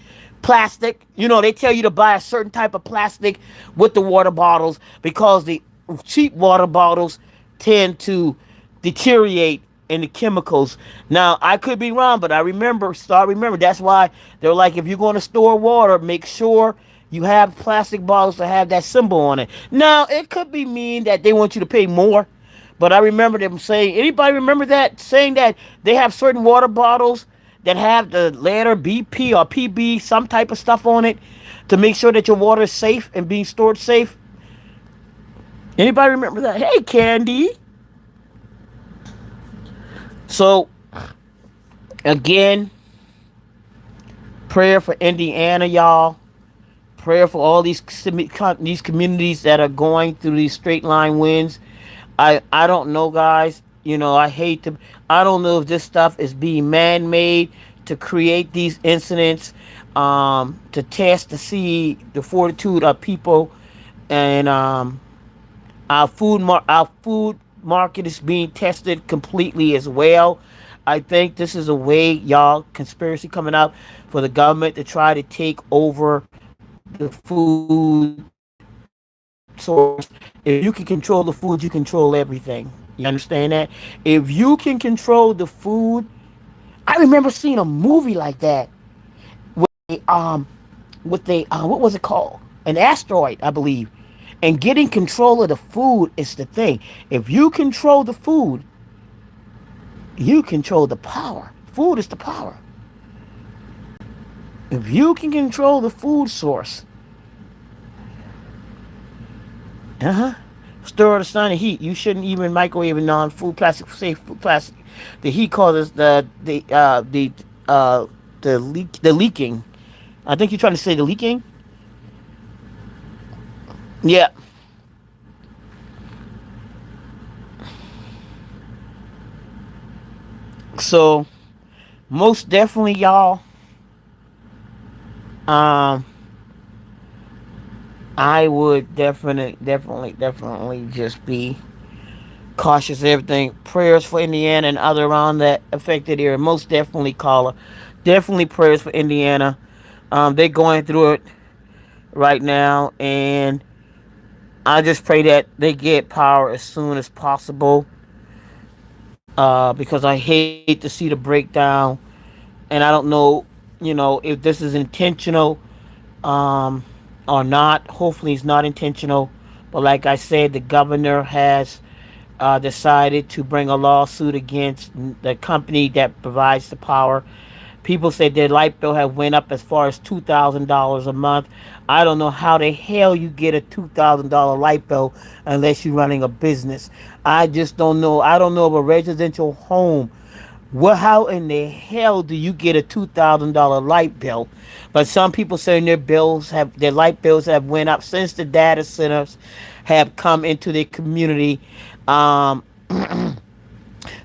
plastic. They tell you to buy a certain type of plastic with the water bottles because the cheap water bottles tend to deteriorate in the chemicals. Now, I could be wrong, but remember, that's why they're like, if you're going to store water, make sure you have plastic bottles to have that symbol on it. Now, it could be mean that they want you to pay more, but I remember them saying, anybody remember that? Saying that they have certain water bottles that have the letter BP or PB, some type of stuff on it to make sure that your water is safe and being stored safe. Anybody remember that? Hey, Candy. So, again, prayer for Indiana, y'all. Prayer for all these communities that are going through these straight line winds. I don't know, guys. I don't know if this stuff is being man made to create these incidents, to test to see the fortitude of people, and our food market is being tested completely as well. I think this is a way, y'all, conspiracy coming out for the government to try to take over the food source. If you can control the food, you control everything. You understand that? If you can control the food, I remember seeing a movie like that with what was it called? An asteroid, I believe. And getting control of the food is the thing. If you control the food, you control the power. Food is the power. If you can control the food source, stir the sun and heat. You shouldn't even microwave a non-food plastic, safe food plastic. The heat causes the leaking. I think you're trying to say the leaking. Yeah. So most definitely, y'all. Um, I would definitely just be cautious of everything. Prayers for Indiana and other around that affected area. Most definitely, caller. Definitely prayers for Indiana. They're going through it right now, and I just pray that they get power as soon as possible. Because I hate to see the breakdown, and I don't know, if this is intentional, um, or not. Hopefully, it's not intentional. But like I said, the governor has decided to bring a lawsuit against the company that provides the power. People said their light bill have went up as far as $2,000 a month. I don't know how the hell you get a $2,000 light bill unless you're running a business. I just don't know. I don't know of a residential home. Well, how in the hell do you get a $2,000 light bill? But some people saying their light bills have went up since the data centers have come into the community. Um,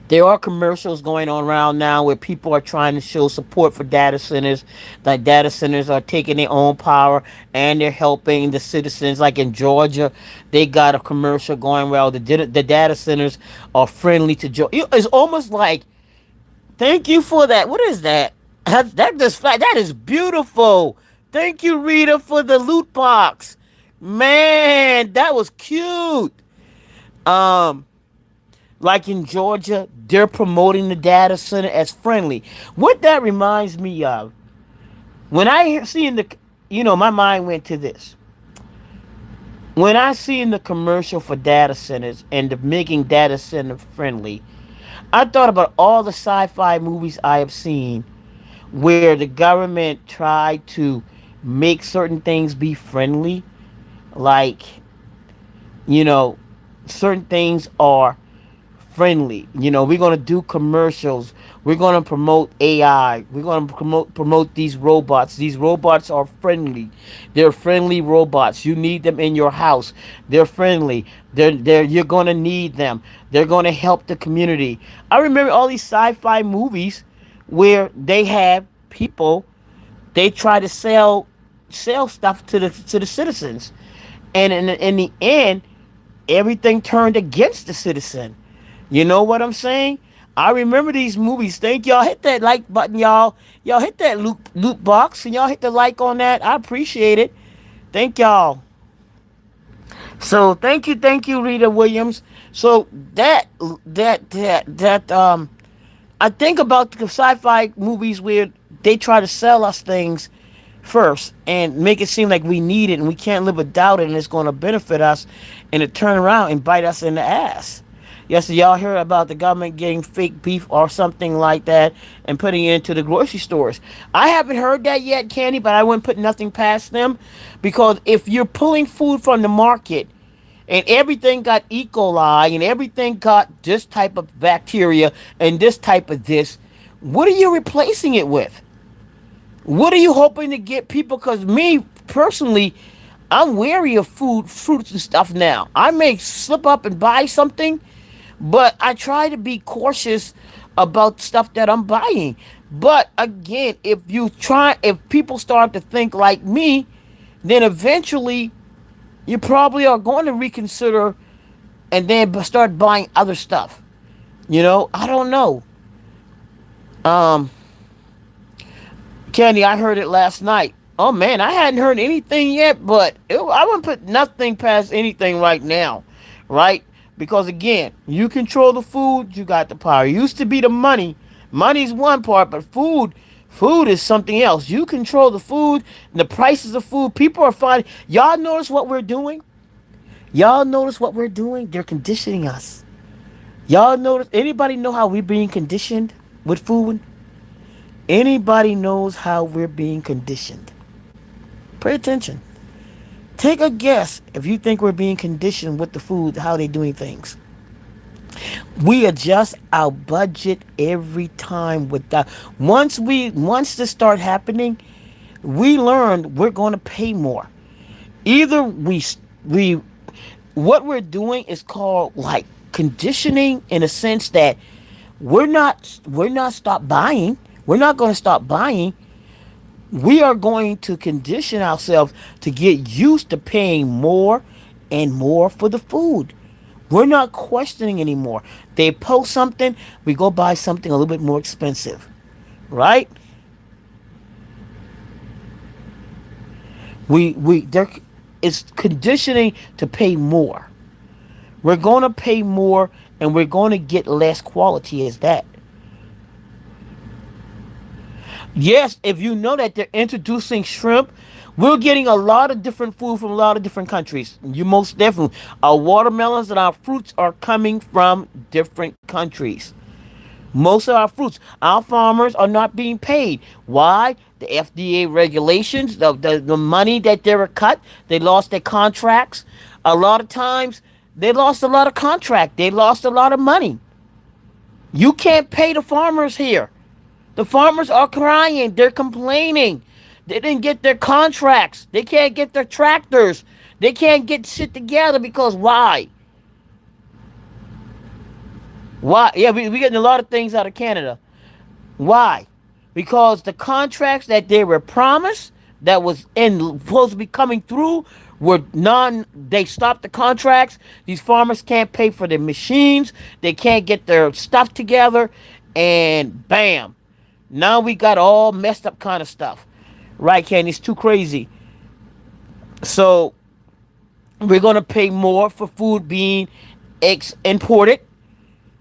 there are commercials going on around now where people are trying to show support for data centers. Like data centers are taking their own power and they're helping the citizens. Like in Georgia, they got a commercial going well. The data centers are friendly to Georgia. It's almost like, thank you for that. What is that? That is beautiful. Thank you, Rita, for the loot box. Man, that was cute. Um, like in Georgia, they're promoting the data center as friendly. What that reminds me of, when I see in the, my mind went to this. When I see in the commercial for data centers and the making data center friendly, I thought about all the sci-fi movies I have seen where the government tried to make certain things be friendly, like, you know, certain things are friendly. We're gonna do commercials. We're gonna promote AI. We're gonna promote these robots. These robots are friendly. They're friendly robots. You need them in your house. They're friendly. They're you're gonna need them. They're gonna help the community. I remember all these sci-fi movies where they have people. They try to sell stuff to the citizens, and in the end, everything turned against the citizen. You know what I'm saying? I remember these movies. Thank y'all. Hit that like button, y'all. Y'all hit that loot box, and y'all hit the like on that. I appreciate it. Thank y'all. So thank you, Rita Williams. So that I think about the sci-fi movies where they try to sell us things first and make it seem like we need it and we can't live without it and it's going to benefit us, and it turn around and bite us in the ass. Yes, y'all heard about the government getting fake beef or something like that and putting it into the grocery stores. I haven't heard that yet, Candy, but I wouldn't put nothing past them, because if you're pulling food from the market and everything got E. coli and everything got this type of bacteria and this type of this, what are you replacing it with? What are you hoping to get people? Because me personally, I'm wary of food, fruits and stuff now. I may slip up and buy something, but I try to be cautious about stuff that I'm buying. But again, if people start to think like me, then eventually you probably are going to reconsider and then start buying other stuff. I don't know. Um, Candy, I heard it last night. Oh man, I hadn't heard anything yet, but I wouldn't put nothing past anything right now, right? Because again, you control the food, you got the power. It used to be the money. Money's one part, but food is something else. You control the food, and the prices of food. People are finding. Y'all notice what we're doing? Y'all notice what we're doing? They're conditioning us. Y'all notice? Anybody know how we're being conditioned with food? Anybody knows how we're being conditioned? Pay attention. Take a guess if you think we're being conditioned with the food, how they're doing things. We adjust our budget every time with that. Once this start happening, we learn we're going to pay more. Either we what we're doing is called like conditioning, in a sense that we're not stop buying. We're not going to stop buying. We are going to condition ourselves to get used to paying more and more for the food. We're not questioning anymore. They post something, we go buy something a little bit more expensive, right? There, it's conditioning to pay more. We're going to pay more, and we're going to get less quality as that. Yes, if you know that they're introducing shrimp, we're getting a lot of different food from a lot of different countries. You most definitely. Our watermelons and our fruits are coming from different countries. Most of our fruits, our farmers are not being paid. Why? The FDA regulations, the money that they were cut, they lost their contracts. A lot of times, they lost a lot of contract. They lost a lot of money. You can't pay the farmers here. The farmers are crying. They're complaining. They didn't get their contracts. They can't get their tractors. They can't get shit together because why? Why? Yeah, we getting a lot of things out of Canada. Why? Because the contracts that they were promised, that was supposed to be coming through, were none. They stopped the contracts. These farmers can't pay for their machines. They can't get their stuff together, and bam, now we got all messed up kind of stuff. Right, Candy? It's too crazy. So we're gonna pay more for food being imported,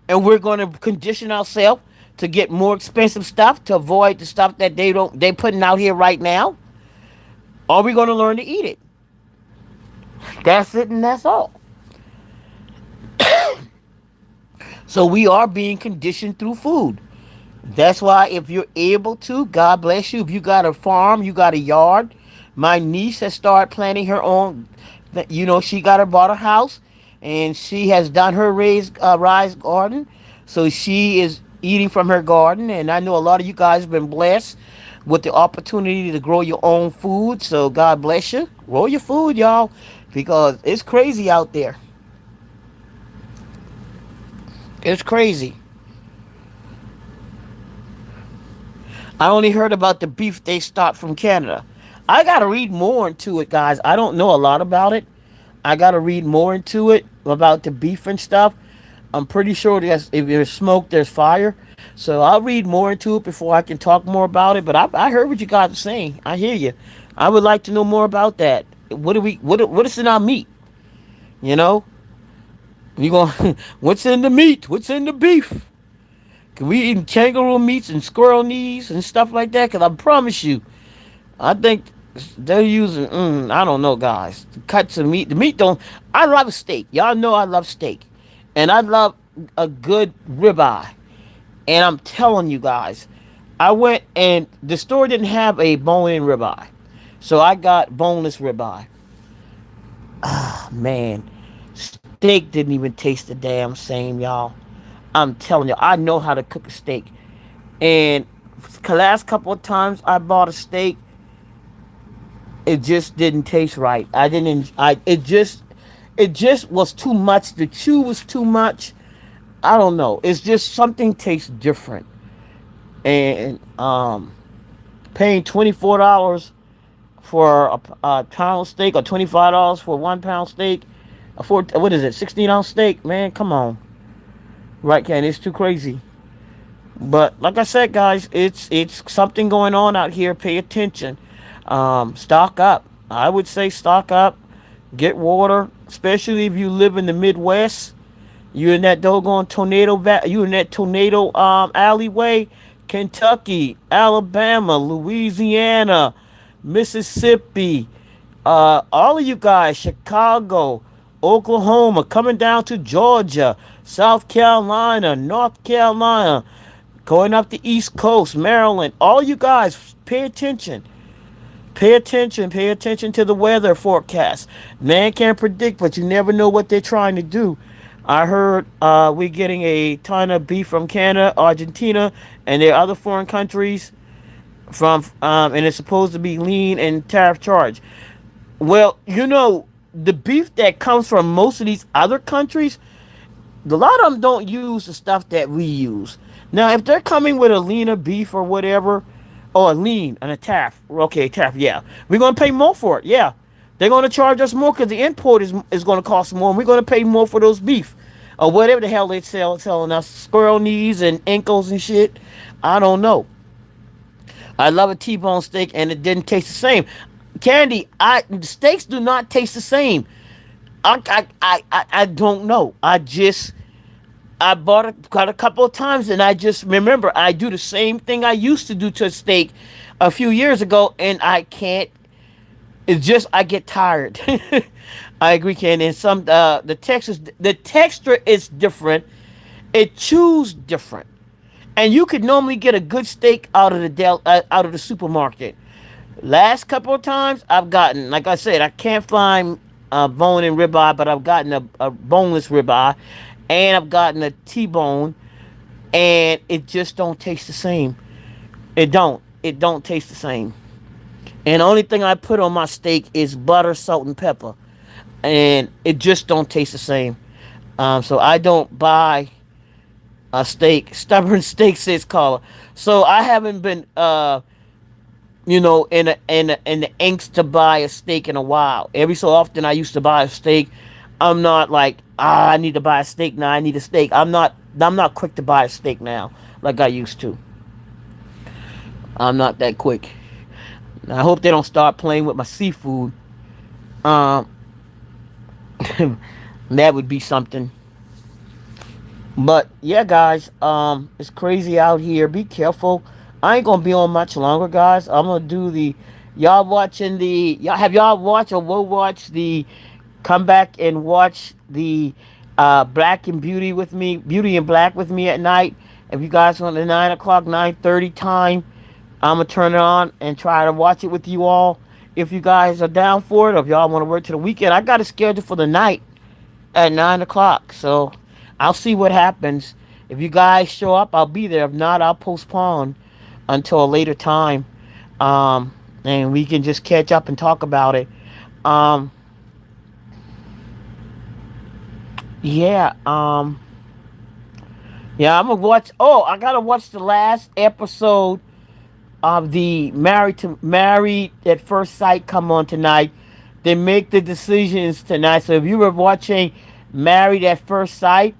and we're gonna condition ourselves to get more expensive stuff to avoid the stuff that they putting out here right now. Are we gonna learn to eat it? That's it, and that's all. So we are being conditioned through food. That's why if you're able to, God bless you. If you got a farm, you got a yard. My niece has started planting her own. You know, she got her bought a house, and she has done her rise garden. So she is eating from her garden, and I know a lot of you guys have been blessed with the opportunity to grow your own food. So God bless you. Grow your food, y'all, because it's crazy out there. It's crazy. I only heard about the beef they stopped from Canada. I got to read more into it, guys. I don't know a lot about it. I got to read more into it about the beef and stuff. I'm pretty sure there's, if there's smoke, there's fire. So I'll read more into it before I can talk more about it. But I heard what you guys are saying. I hear you. I would like to know more about that. What is in our meat? You know, you going what's in the meat? What's in the beef? Can we eat kangaroo meats and squirrel knees and stuff like that? Cause I promise you, I think they're using, I don't know, guys. Cuts of meat. The meat don't. I love a steak. Y'all know I love steak. And I love a good ribeye. And I'm telling you guys, I went and the store didn't have a bone in ribeye. So I got boneless ribeye. Ah, man. Steak didn't even taste the damn same, y'all. I'm telling you, I know how to cook a steak. And the last couple of times I bought a steak, it just didn't taste right. I didn't. It just was too much. The chew was too much. I don't know. It's just something tastes different. And paying $24 for a pound steak or $25 for 1 pound steak, for what is it, 16-ounce steak? Man, come on, right, Ken? It's too crazy. But like I said, guys, it's something going on out here. Pay attention. Stock up. I would say stock up. Get water, especially if you live in the Midwest. You in that doggone you in that tornado alleyway. Kentucky, Alabama, Louisiana, Mississippi, all of you guys, Chicago, Oklahoma, coming down to Georgia, South Carolina, North Carolina, going up the East Coast, Maryland, all you guys, pay attention. Pay attention to the weather forecast. Man can't predict, but you never know what they're trying to do. I heard we're getting a ton of beef from Canada, Argentina, and there are other foreign countries from, and it's supposed to be lean and tariff charge. Well, you know, the beef that comes from most of these other countries, a lot of them don't use the stuff that we use. Now, if they're coming with a leaner beef or whatever, or a lean and a tariff, okay, tariff, yeah, we're gonna pay more for it. Yeah, they're gonna charge us more because the import is gonna cost more, and we're gonna pay more for those beef or whatever the hell they selling us, squirrel knees and ankles and shit. I don't know. I love a T-bone steak, and it didn't taste the same. Candy, steaks do not taste the same. I don't know. I got a couple of times, and I just remember I do the same thing I used to do to a steak a few years ago, and I can't. It's just I get tired. I agree, Ken. And the texture is different. It chews different, and you could normally get a good steak out of the supermarket. Last couple of times I've gotten, like I said, I can't find a bone and ribeye, but I've gotten a boneless ribeye, and I've gotten a T-bone, and it just don't taste the same. It don't. It don't taste the same. And the only thing I put on my steak is butter, salt, and pepper, and it just don't taste the same. So I don't buy a steak. Stubborn steak, says caller. So I haven't been in the angst to buy a steak in a while. Every so often I used to buy a steak. I'm not like, I need to buy a steak now. I need a steak. I'm not quick to buy a steak now like I used to. I'm not that quick. I hope they don't start playing with my seafood. Um, that would be something. But yeah, guys, it's crazy out here. Be careful. I ain't gonna be on much longer, guys. I'm gonna do the. Y'all watching the? Y'all have y'all watched or will watch the? Come back and watch the Black and Beauty with me, Beauty and Black with me at night. If you guys want the 9 o'clock, 9:30 time, I'm gonna turn it on and try to watch it with you all. If you guys are down for it, or if y'all want to work to the weekend, I got it scheduled for the night at 9 o'clock. So I'll see what happens. If you guys show up, I'll be there. If not, I'll postpone until a later time, um, and we can just catch up and talk about it. Um, yeah. Yeah. I'm gonna watch. Oh, I gotta watch the last episode of the Married at First Sight come on tonight. They make the decisions tonight. So if you were watching Married at First Sight,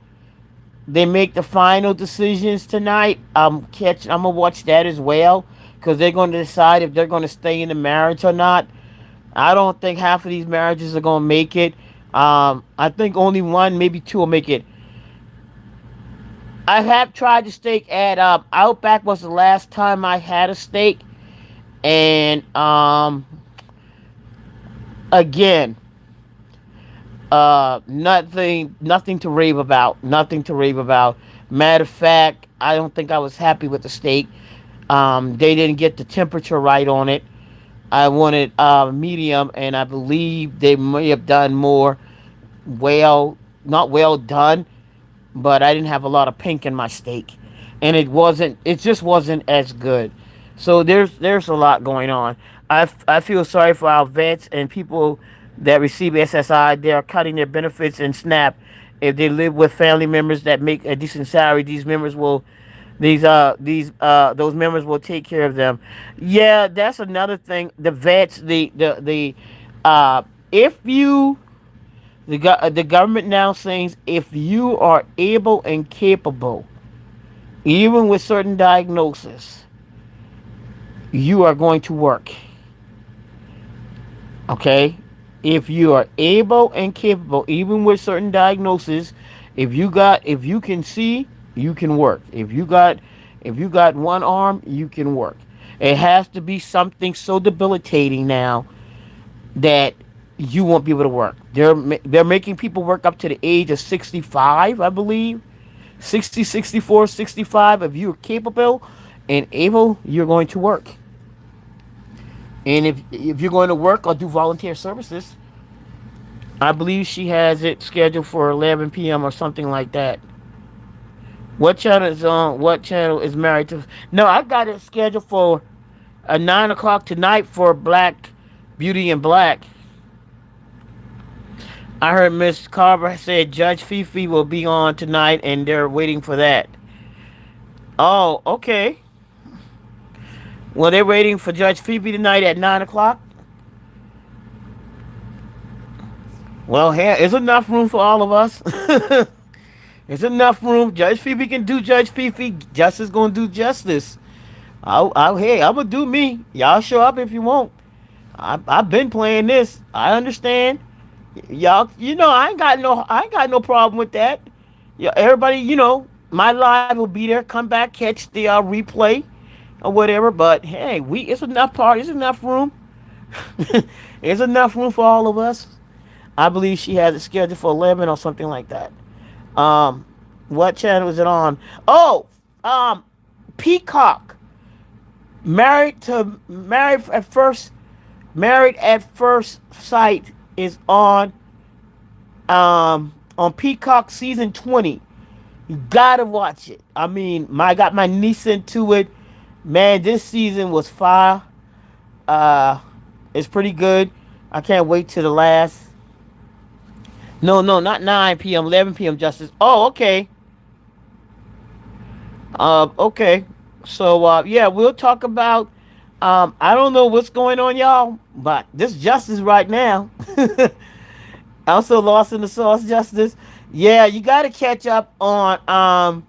they make the final decisions tonight. I'm gonna watch that as well because they're going to decide if they're going to stay in the marriage or not. I don't think half of these marriages are going to make it. I think only one, maybe two will make it. I have tried to steak at Outback. Was the last time I had a steak, and again, nothing to rave about. Nothing to rave about. Matter of fact, I don't think I was happy with the steak. They didn't get the temperature right on it. I wanted medium, and I believe they may have done more well, not well done, but I didn't have a lot of pink in my steak, and it just wasn't as good. So there's a lot going on. I feel sorry for our vets and people that receive SSI. They are cutting their benefits and SNAP. If they live with family members that make a decent salary, these those members will take care of them. Yeah, that's another thing. The vets, if you the government now saying if you are able and capable, even with certain diagnosis, you are going to work. Okay? If you are able and capable, even with certain diagnoses, if you can see, you can work. If you got one arm, you can work. It has to be something so debilitating now that you won't be able to work. They're making people work up to the age of 65, I believe. 60, 64, 65. If you're capable and able, you're going to work. And if you're going to work or do volunteer services, I believe she has it scheduled for 11 p.m. or something like that. What channel is on? What channel is married to? No, I got it scheduled for 9 o'clock tonight for Black Beauty and Black. I heard Miss Carver said Judge Fifi will be on tonight, and they're waiting for that. Oh, okay. Well, they're waiting for Judge Fifi tonight at 9 o'clock. Well, here is enough room for all of us. There's enough room. Judge Fifi can do Judge Fifi. Justice gonna do justice. Hey, I'm gonna do me. Y'all show up if you want. I've been playing this. I understand. Y'all, I ain't got no problem with that. Yeah, everybody, my live will be there. Come back, catch the replay or whatever. But hey, it's enough parties, enough room. There's enough room for all of us. I believe she has it scheduled for 11 or something like that. Um, what channel is it on? Oh, Peacock. Married at First Sight is on Peacock season 20. You gotta watch it. I mean, I got my niece into it. Man, this season was fire. Uh, it's pretty good. I can't wait to the last. No, no, not 9 p.m. 11 p.m. Justice. Oh, okay. Okay. So, yeah, we'll talk about. I don't know what's going on, y'all, but this justice right now. Also lost in the sauce, justice. Yeah, you got to catch up on.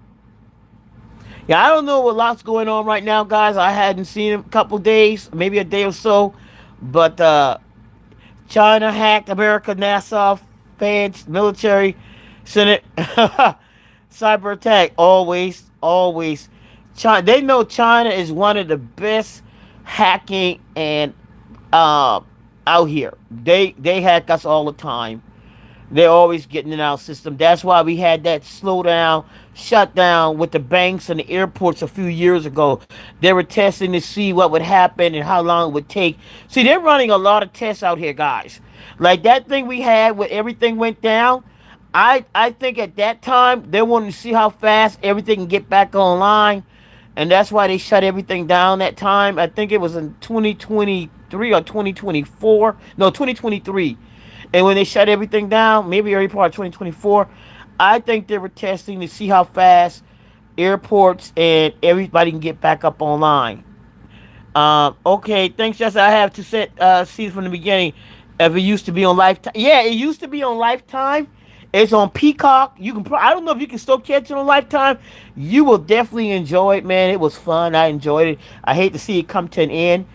Yeah, I don't know what lots going on right now, guys. I hadn't seen him a couple days, maybe a day or so, but China hacked America, NASA, feds, military, Senate, cyber attack. Always, always. China. They know China is one of the best hacking and uh, out here. They hack us all the time. They're always getting in our system. That's why we had that slowdown, shutdown with the banks and the airports a few years ago. They were testing to see what would happen and how long it would take. See, they're running a lot of tests out here, guys. Like that thing we had where everything went down. I think at that time they wanted to see how fast everything can get back online, and that's why they shut everything down that time. I think it was in 2023 or 2024. No, 2023. And when they shut everything down, maybe early part of 2024, I think they were testing to see how fast airports and everybody can get back up online. Okay, thanks, Jessica. I have to see from the beginning. If it used to be on Lifetime, yeah, it used to be on Lifetime. It's on Peacock. You can. I don't know if you can still catch it on Lifetime. You will definitely enjoy it, man. It was fun. I enjoyed it. I hate to see it come to an end,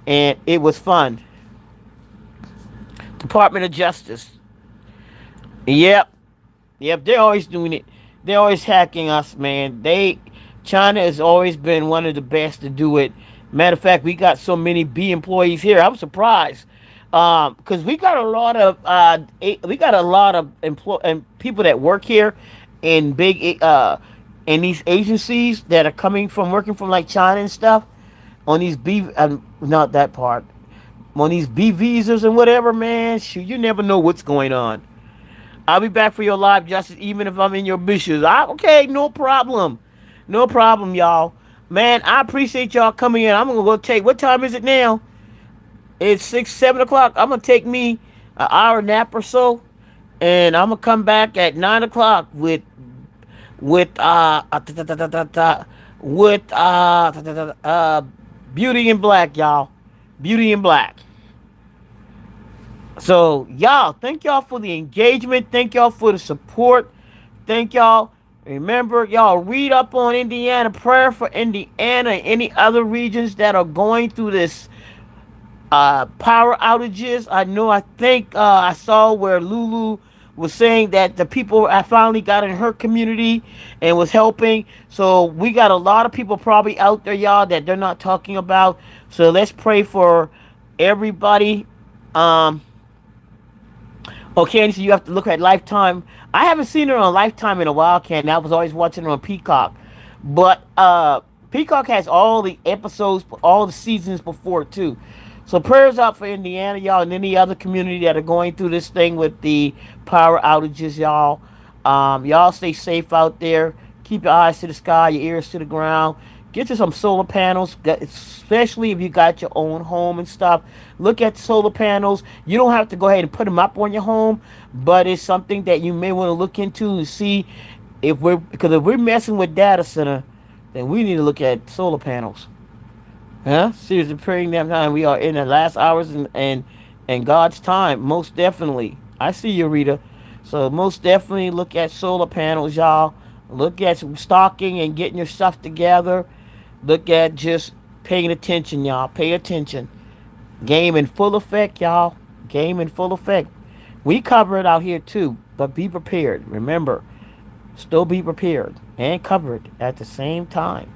and it was fun. Department of Justice. Yep, yep. They're always doing it. They're always hacking us, man. China has always been one of the best to do it. Matter of fact, we got so many B employees here. I'm surprised because we got a lot of and people that work here in big in these agencies that are coming from working from like China and stuff on these not that part on these B visas and whatever, man. Shoot, you never know what's going on. I'll be back for your live justice, even if I'm in your bushes. Okay, no problem. No problem, y'all. Man, I appreciate y'all coming in. I'm gonna go take. What time is it now? It's 6, 7 o'clock. I'm gonna take me an hour nap or so, and I'm gonna come back at 9 o'clock with Beauty in Black, y'all. Beauty in Black. So, y'all, thank y'all for the engagement. Thank y'all for the support. Thank y'all. Remember, y'all read up on Indiana. Prayer for Indiana and any other regions that are going through this power outages. I think I saw where Lulu was saying that the people I finally got in her community and was helping. So we got a lot of people probably out there, y'all, that they're not talking about. So let's pray for everybody. Um, Okay, so you have to look at Lifetime. I haven't seen her on Lifetime in a while, Ken. I was always watching her on Peacock. But Peacock has all the episodes, all the seasons before, too. So prayers out for Indiana, y'all, and any other community that are going through this thing with the power outages, y'all. Y'all stay safe out there. Keep your eyes to the sky, your ears to the ground. Get you some solar panels, especially if you got your own home and stuff. Look at solar panels. You don't have to go ahead and put them up on your home, but it's something that you may want to look into and see because if we're messing with data center, then we need to look at solar panels. Huh? Seriously, praying that time. We are in the last hours and God's time, most definitely. I see you, Rita. So most definitely look at solar panels, y'all. Look at stocking and getting your stuff together. Look at just paying attention, y'all. Pay attention. Game in full effect, y'all. Game in full effect. We cover it out here too, but be prepared. Remember, still be prepared and covered at the same time.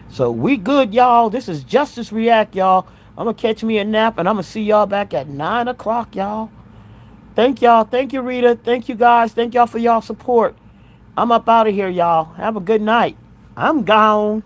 So we good, y'all. This is Justice React, y'all. I'm gonna catch me a nap and I'm gonna see y'all back at 9 o'clock, y'all. Thank y'all. Thank you, Rita. Thank you, guys. Thank y'all for y'all support. I'm up out of here, y'all. Have a good night. I'm gone.